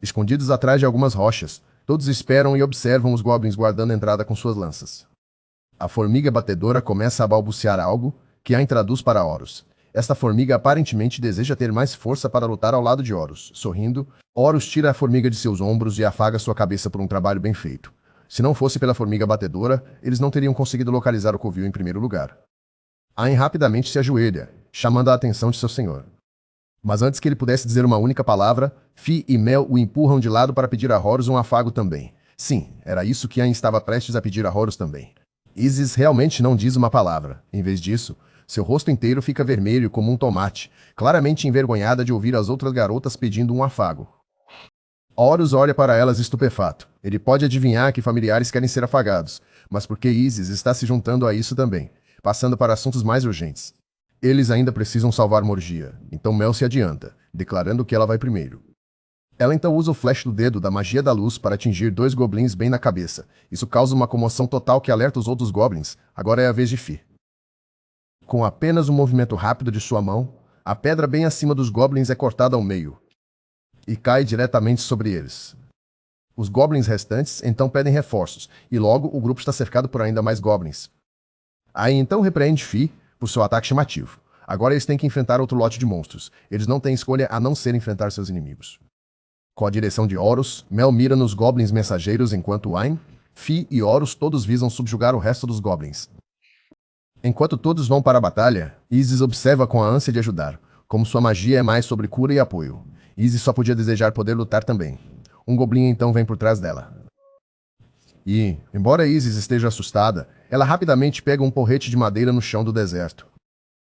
Escondidos atrás de algumas rochas, todos esperam e observam os goblins guardando a entrada com suas lanças. A formiga batedora começa a balbuciar algo, que a introduz para Horus. Esta formiga aparentemente deseja ter mais força para lutar ao lado de Horus. Sorrindo, Horus tira a formiga de seus ombros e afaga sua cabeça por um trabalho bem feito. Se não fosse pela formiga batedora, eles não teriam conseguido localizar o covil em primeiro lugar. Ain rapidamente se ajoelha, chamando a atenção de seu senhor. Mas antes que ele pudesse dizer uma única palavra, Fi e Mel o empurram de lado para pedir a Horus um afago também. Sim, era isso que Ain estava prestes a pedir a Horus também. Isis realmente não diz uma palavra. Em vez disso, seu rosto inteiro fica vermelho como um tomate, claramente envergonhada de ouvir as outras garotas pedindo um afago. Horus olha para elas estupefato. Ele pode adivinhar que familiares querem ser afagados, mas porque Isis está se juntando a isso também, passando para assuntos mais urgentes. Eles ainda precisam salvar Morgia, então Mel se adianta, declarando que ela vai primeiro. Ela então usa o flash do dedo da magia da luz para atingir 2 goblins bem na cabeça. Isso causa uma comoção total que alerta os outros goblins. Agora é a vez de Fi. Com apenas um movimento rápido de sua mão, a pedra bem acima dos goblins é cortada ao meio e cai diretamente sobre eles. Os goblins restantes então pedem reforços, e logo o grupo está cercado por ainda mais goblins. Aí então repreende Fi por seu ataque chamativo. Agora eles têm que enfrentar outro lote de monstros. Eles não têm escolha a não ser enfrentar seus inimigos. Com a direção de Horus, Mel mira nos goblins mensageiros enquanto Ain, Fi e Horus todos visam subjugar o resto dos goblins. Enquanto todos vão para a batalha, Isis observa com a ânsia de ajudar, como sua magia é mais sobre cura e apoio. Isis só podia desejar poder lutar também. Um goblin então vem por trás dela. E, embora Isis esteja assustada, ela rapidamente pega um porrete de madeira no chão do deserto.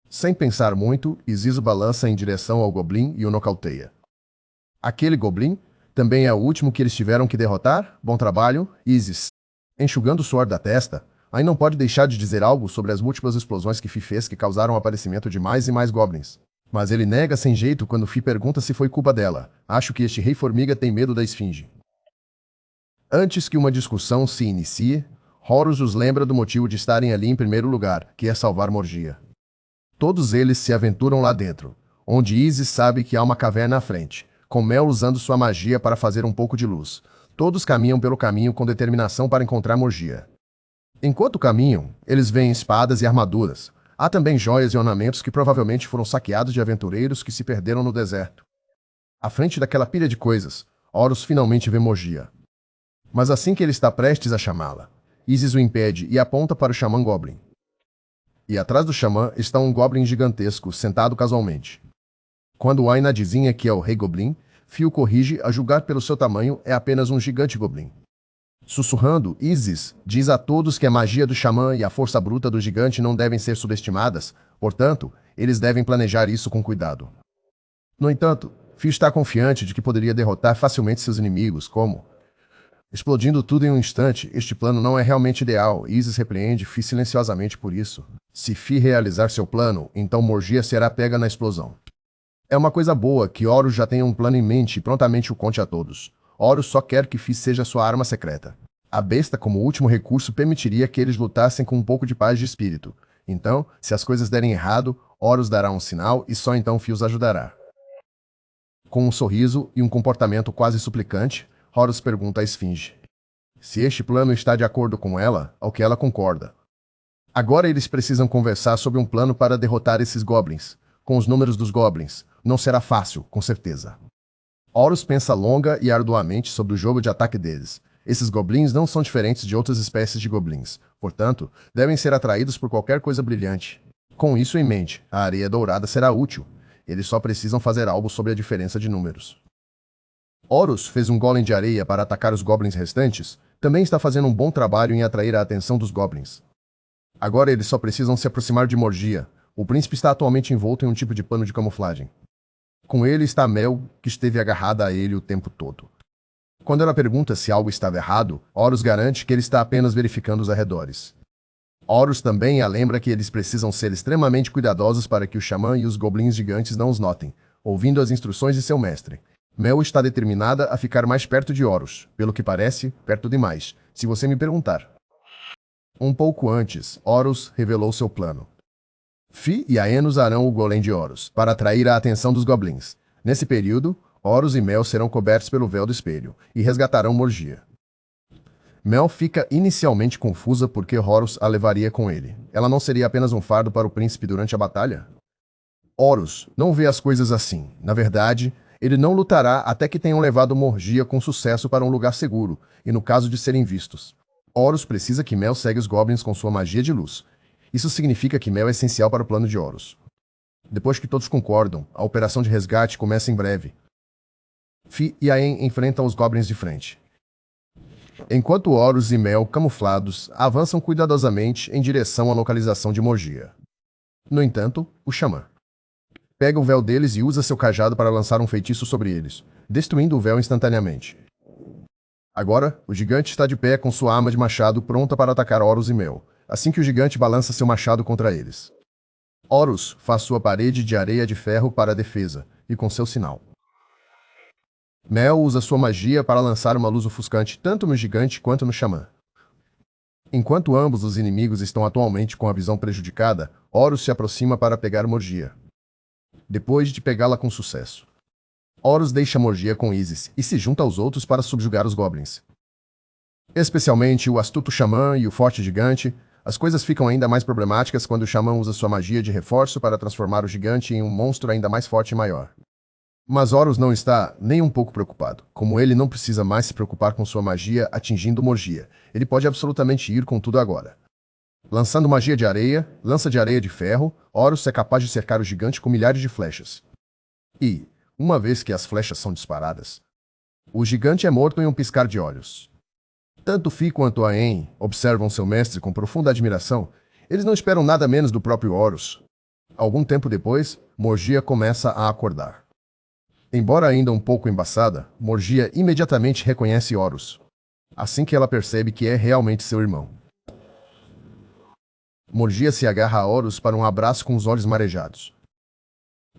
Sem pensar muito, Isis o balança em direção ao goblin e o nocauteia. Aquele goblin também é o último que eles tiveram que derrotar? Bom trabalho, Isis. Enxugando o suor da testa, Ain não pode deixar de dizer algo sobre as múltiplas explosões que Fi fez que causaram o aparecimento de mais e mais goblins. Mas ele nega sem jeito quando Fi pergunta se foi culpa dela. Acho que este rei formiga tem medo da esfinge. Antes que uma discussão se inicie, Horus os lembra do motivo de estarem ali em primeiro lugar, que é salvar Morgia. Todos eles se aventuram lá dentro, onde Isis sabe que há uma caverna à frente, com Mel usando sua magia para fazer um pouco de luz. Todos caminham pelo caminho com determinação para encontrar Morgia. Enquanto caminham, eles veem espadas e armaduras. Há também joias e ornamentos que provavelmente foram saqueados de aventureiros que se perderam no deserto. À frente daquela pilha de coisas, Horus finalmente vê Morgia. Mas assim que ele está prestes a chamá-la, Isis o impede e aponta para o xamã Goblin. E atrás do xamã está um Goblin gigantesco, sentado casualmente. Quando Aina adivinha que é o Rei Goblin, Fi o corrige a julgar pelo seu tamanho é apenas um gigante Goblin. Sussurrando, Isis diz a todos que a magia do xamã e a força bruta do gigante não devem ser subestimadas, portanto, eles devem planejar isso com cuidado. No entanto, Fi está confiante de que poderia derrotar facilmente seus inimigos, como... Explodindo tudo em um instante, este plano não é realmente ideal, e Isis repreende Fi silenciosamente por isso. Se Fi realizar seu plano, então Morgia será pega na explosão. É uma coisa boa que Horus já tenha um plano em mente e prontamente o conte a todos. Horus só quer que Fi seja sua arma secreta. A besta, como último recurso, permitiria que eles lutassem com um pouco de paz de espírito. Então, se as coisas derem errado, Horus dará um sinal e só então Fi os ajudará. Com um sorriso e um comportamento quase suplicante, Horus pergunta à Esfinge se este plano está de acordo com ela, ao que ela concorda. Agora eles precisam conversar sobre um plano para derrotar esses goblins. Com os números dos goblins, não será fácil, com certeza. Horus pensa longa e arduamente sobre o jogo de ataque deles. Esses goblins não são diferentes de outras espécies de goblins, portanto, devem ser atraídos por qualquer coisa brilhante. Com isso em mente, a areia dourada será útil. Eles só precisam fazer algo sobre a diferença de números. Horus fez um golem de areia para atacar os goblins restantes, também está fazendo um bom trabalho em atrair a atenção dos goblins. Agora eles só precisam se aproximar de Morgia. O príncipe está atualmente envolto em um tipo de pano de camuflagem. Com ele está Mel, que esteve agarrada a ele o tempo todo. Quando ela pergunta se algo estava errado, Horus garante que ele está apenas verificando os arredores. Horus também a lembra que eles precisam ser extremamente cuidadosos para que o xamã e os goblins gigantes não os notem, ouvindo as instruções de seu mestre. Mel está determinada a ficar mais perto de Horus, pelo que parece, perto demais, se você me perguntar. Um pouco antes, Horus revelou seu plano. Fi e Aen usarão o golem de Horus para atrair a atenção dos goblins. Nesse período, Horus e Mel serão cobertos pelo véu do espelho e resgatarão Morgia. Mel fica inicialmente confusa porque Horus a levaria com ele. Ela não seria apenas um fardo para o príncipe durante a batalha? Horus não vê as coisas assim. Na verdade, ele não lutará até que tenham levado Morgia com sucesso para um lugar seguro, e no caso de serem vistos. Horus precisa que Mel segue os goblins com sua magia de luz. Isso significa que Mel é essencial para o plano de Horus. Depois que todos concordam, a operação de resgate começa em breve. Fi e Aen enfrentam os goblins de frente. Enquanto Horus e Mel, camuflados, avançam cuidadosamente em direção à localização de Morgia. No entanto, o xamã pega o véu deles e usa seu cajado para lançar um feitiço sobre eles, destruindo o véu instantaneamente. Agora, o gigante está de pé com sua arma de machado pronta para atacar Horus e Mel, assim que o gigante balança seu machado contra eles. Horus faz sua parede de areia de ferro para a defesa, e com seu sinal. Mel usa sua magia para lançar uma luz ofuscante tanto no gigante quanto no xamã. Enquanto ambos os inimigos estão atualmente com a visão prejudicada, Horus se aproxima para pegar Morgia. Depois de pegá-la com sucesso, Horus deixa Morgia com Isis e se junta aos outros para subjugar os goblins. Especialmente o astuto xamã e o forte gigante, as coisas ficam ainda mais problemáticas quando o xamã usa sua magia de reforço para transformar o gigante em um monstro ainda mais forte e maior. Mas Horus não está nem um pouco preocupado. Como ele não precisa mais se preocupar com sua magia atingindo Morgia, ele pode absolutamente ir com tudo agora. Lançando magia de areia, lança de areia de ferro, Horus é capaz de cercar o gigante com milhares de flechas. E, uma vez que as flechas são disparadas, o gigante é morto em um piscar de olhos. Tanto Fi quanto Aen observam seu mestre com profunda admiração. Eles não esperam nada menos do próprio Horus. Algum tempo depois, Morgia começa a acordar. Embora ainda um pouco embaçada, Morgia imediatamente reconhece Horus, assim que ela percebe que é realmente seu irmão. Morgia se agarra a Horus para um abraço com os olhos marejados.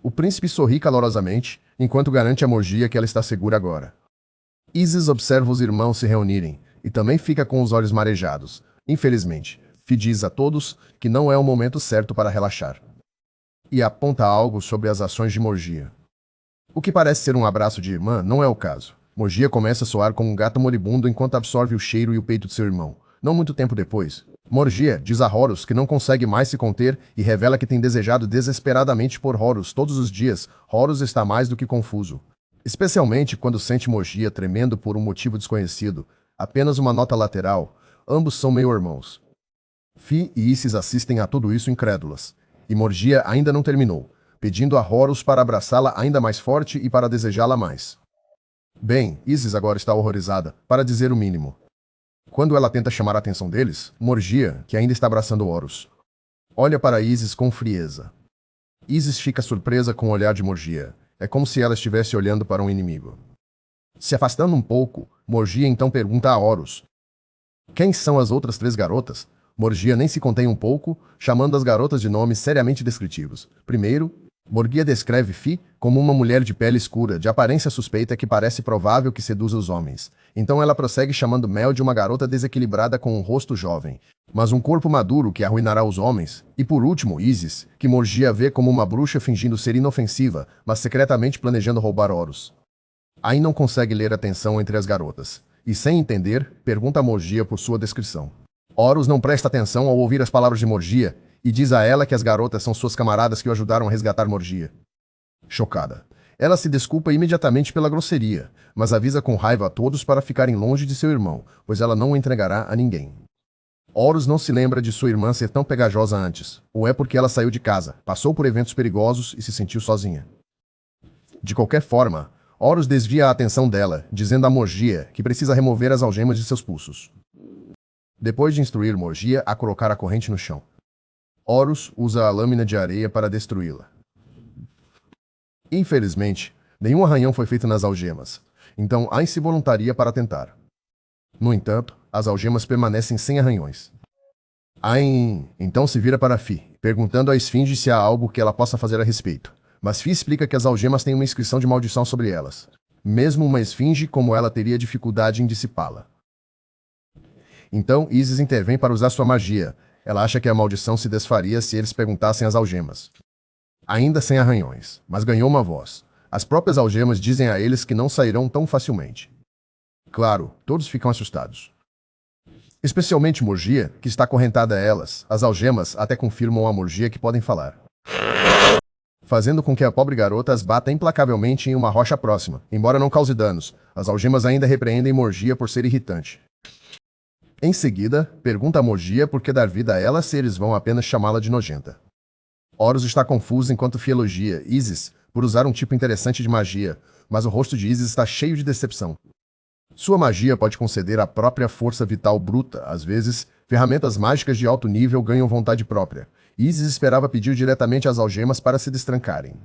O príncipe sorri calorosamente, enquanto garante a Morgia que ela está segura agora. Isis observa os irmãos se reunirem, e também fica com os olhos marejados. Infelizmente, Fi diz a todos que não é o momento certo para relaxar. E aponta algo sobre as ações de Morgia. O que parece ser um abraço de irmã não é o caso. Morgia começa a soar como um gato moribundo enquanto absorve o cheiro e o peito de seu irmão. Não muito tempo depois, Morgia diz a Horus que não consegue mais se conter e revela que tem desejado desesperadamente por Horus todos os dias. Horus está mais do que confuso. Especialmente quando sente Morgia tremendo por um motivo desconhecido. Apenas uma nota lateral. Ambos são meio-irmãos. Fi e Isis assistem a tudo isso incrédulas. E Morgia ainda não terminou, pedindo a Horus para abraçá-la ainda mais forte e para desejá-la mais. Bem, Isis agora está horrorizada, para dizer o mínimo. Quando ela tenta chamar a atenção deles, Morgia, que ainda está abraçando Horus, olha para Isis com frieza. Isis fica surpresa com o olhar de Morgia. É como se ela estivesse olhando para um inimigo. Se afastando um pouco, Morgia então pergunta a Horus: quem são as outras 3 garotas? Morgia nem se contém um pouco, chamando as garotas de nomes seriamente descritivos. Primeiro, Morgia descreve Fi como uma mulher de pele escura, de aparência suspeita que parece provável que seduza os homens. Então ela prossegue chamando Mel de uma garota desequilibrada com um rosto jovem, mas um corpo maduro que arruinará os homens. E por último, Isis, que Morgia vê como uma bruxa fingindo ser inofensiva, mas secretamente planejando roubar Horus. Aí não consegue ler a tensão entre as garotas, e sem entender, pergunta a Morgia por sua descrição. Horus não presta atenção ao ouvir as palavras de Morgia, e diz a ela que as garotas são suas camaradas que o ajudaram a resgatar Morgia. Chocada, ela se desculpa imediatamente pela grosseria, mas avisa com raiva a todos para ficarem longe de seu irmão, pois ela não o entregará a ninguém. Horus não se lembra de sua irmã ser tão pegajosa antes, ou é porque ela saiu de casa, passou por eventos perigosos e se sentiu sozinha. De qualquer forma, Horus desvia a atenção dela, dizendo a Morgia que precisa remover as algemas de seus pulsos. Depois de instruir Morgia a colocar a corrente no chão, Horus usa a lâmina de areia para destruí-la. Infelizmente, nenhum arranhão foi feito nas algemas, então Ain se voluntaria para tentar. No entanto, as algemas permanecem sem arranhões. Ain então se vira para Fi, perguntando à Esfinge se há algo que ela possa fazer a respeito. Mas Fi explica que as algemas têm uma inscrição de maldição sobre elas. Mesmo uma Esfinge como ela teria dificuldade em dissipá-la. Então Isis intervém para usar sua magia. Ela acha que a maldição se desfaria se eles perguntassem às algemas. Ainda sem arranhões, mas ganhou uma voz. As próprias algemas dizem a eles que não sairão tão facilmente. Claro, todos ficam assustados. Especialmente Morgia, que está acorrentada a elas. As algemas até confirmam a Morgia que podem falar, fazendo com que a pobre garota as bata implacavelmente em uma rocha próxima. Embora não cause danos, as algemas ainda repreendem Morgia por ser irritante. Em seguida, pergunta a Morgia por que dar vida a ela se eles vão apenas chamá-la de nojenta. Horus está confuso enquanto Fi elogia Isis por usar um tipo interessante de magia, mas o rosto de Isis está cheio de decepção. Sua magia pode conceder a própria força vital bruta. Às vezes, ferramentas mágicas de alto nível ganham vontade própria. Isis esperava pedir diretamente às algemas para se destrancarem.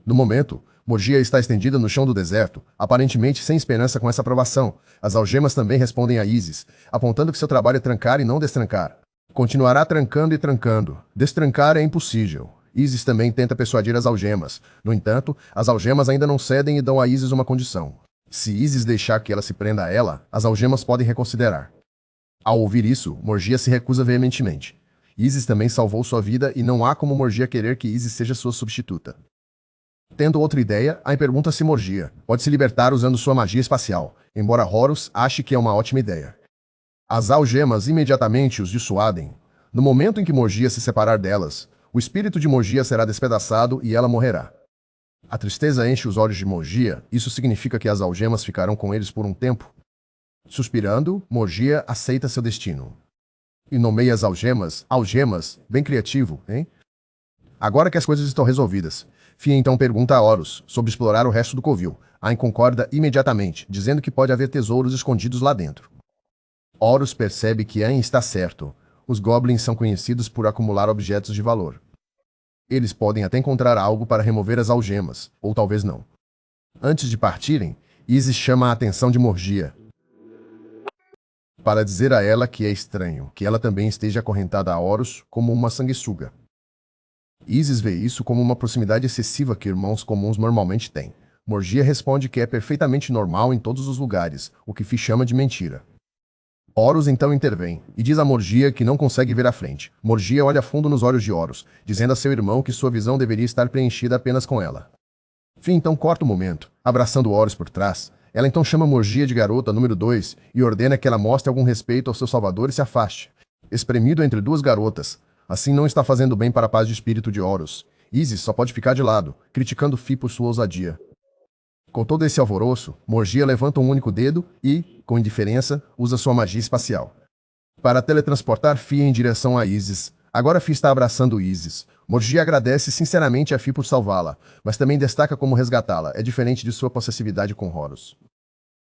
No momento, Morgia está estendida no chão do deserto, aparentemente sem esperança com essa aprovação. As algemas também respondem a Isis, apontando que seu trabalho é trancar e não destrancar. Continuará trancando e trancando. Destrancar é impossível. Isis também tenta persuadir as algemas. No entanto, as algemas ainda não cedem e dão a Isis uma condição. Se Isis deixar que ela se prenda a ela, as algemas podem reconsiderar. Ao ouvir isso, Morgia se recusa veementemente. Isis também salvou sua vida e não há como Morgia querer que Isis seja sua substituta. Tendo outra ideia, Ain pergunta se Morgia pode se libertar usando sua magia espacial, embora Horus ache que é uma ótima ideia. As algemas imediatamente os dissuadem. No momento em que Morgia se separar delas, o espírito de Morgia será despedaçado e ela morrerá. A tristeza enche os olhos de Morgia, isso significa que as algemas ficarão com eles por um tempo. Suspirando, Morgia aceita seu destino. E nomeia as algemas, bem criativo, hein? Agora que as coisas estão resolvidas, Fi então pergunta a Horus sobre explorar o resto do covil. Ain concorda imediatamente, dizendo que pode haver tesouros escondidos lá dentro. Horus percebe que Ain está certo. Os goblins são conhecidos por acumular objetos de valor. Eles podem até encontrar algo para remover as algemas, ou talvez não. Antes de partirem, Isis chama a atenção de Morgia para dizer a ela que é estranho que ela também esteja acorrentada a Horus como uma sanguessuga. Isis vê isso como uma proximidade excessiva que irmãos comuns normalmente têm. Morgia responde que é perfeitamente normal em todos os lugares, o que Fi chama de mentira. Horus então intervém, e diz a Morgia que não consegue ver à frente. Morgia olha fundo nos olhos de Horus, dizendo a seu irmão que sua visão deveria estar preenchida apenas com ela. Fi então corta o momento, abraçando Horus por trás. Ela então chama Morgia de garota número 2 e ordena que ela mostre algum respeito ao seu salvador e se afaste. Espremido entre duas garotas, assim não está fazendo bem para a paz de espírito de Horus. Isis só pode ficar de lado, criticando Fi por sua ousadia. Com todo esse alvoroço, Morgia levanta um único dedo e, com indiferença, usa sua magia espacial para teletransportar Fi em direção a Isis. Agora Fi está abraçando Isis. Morgia agradece sinceramente a Fi por salvá-la, mas também destaca como resgatá-la. É diferente de sua possessividade com Horus.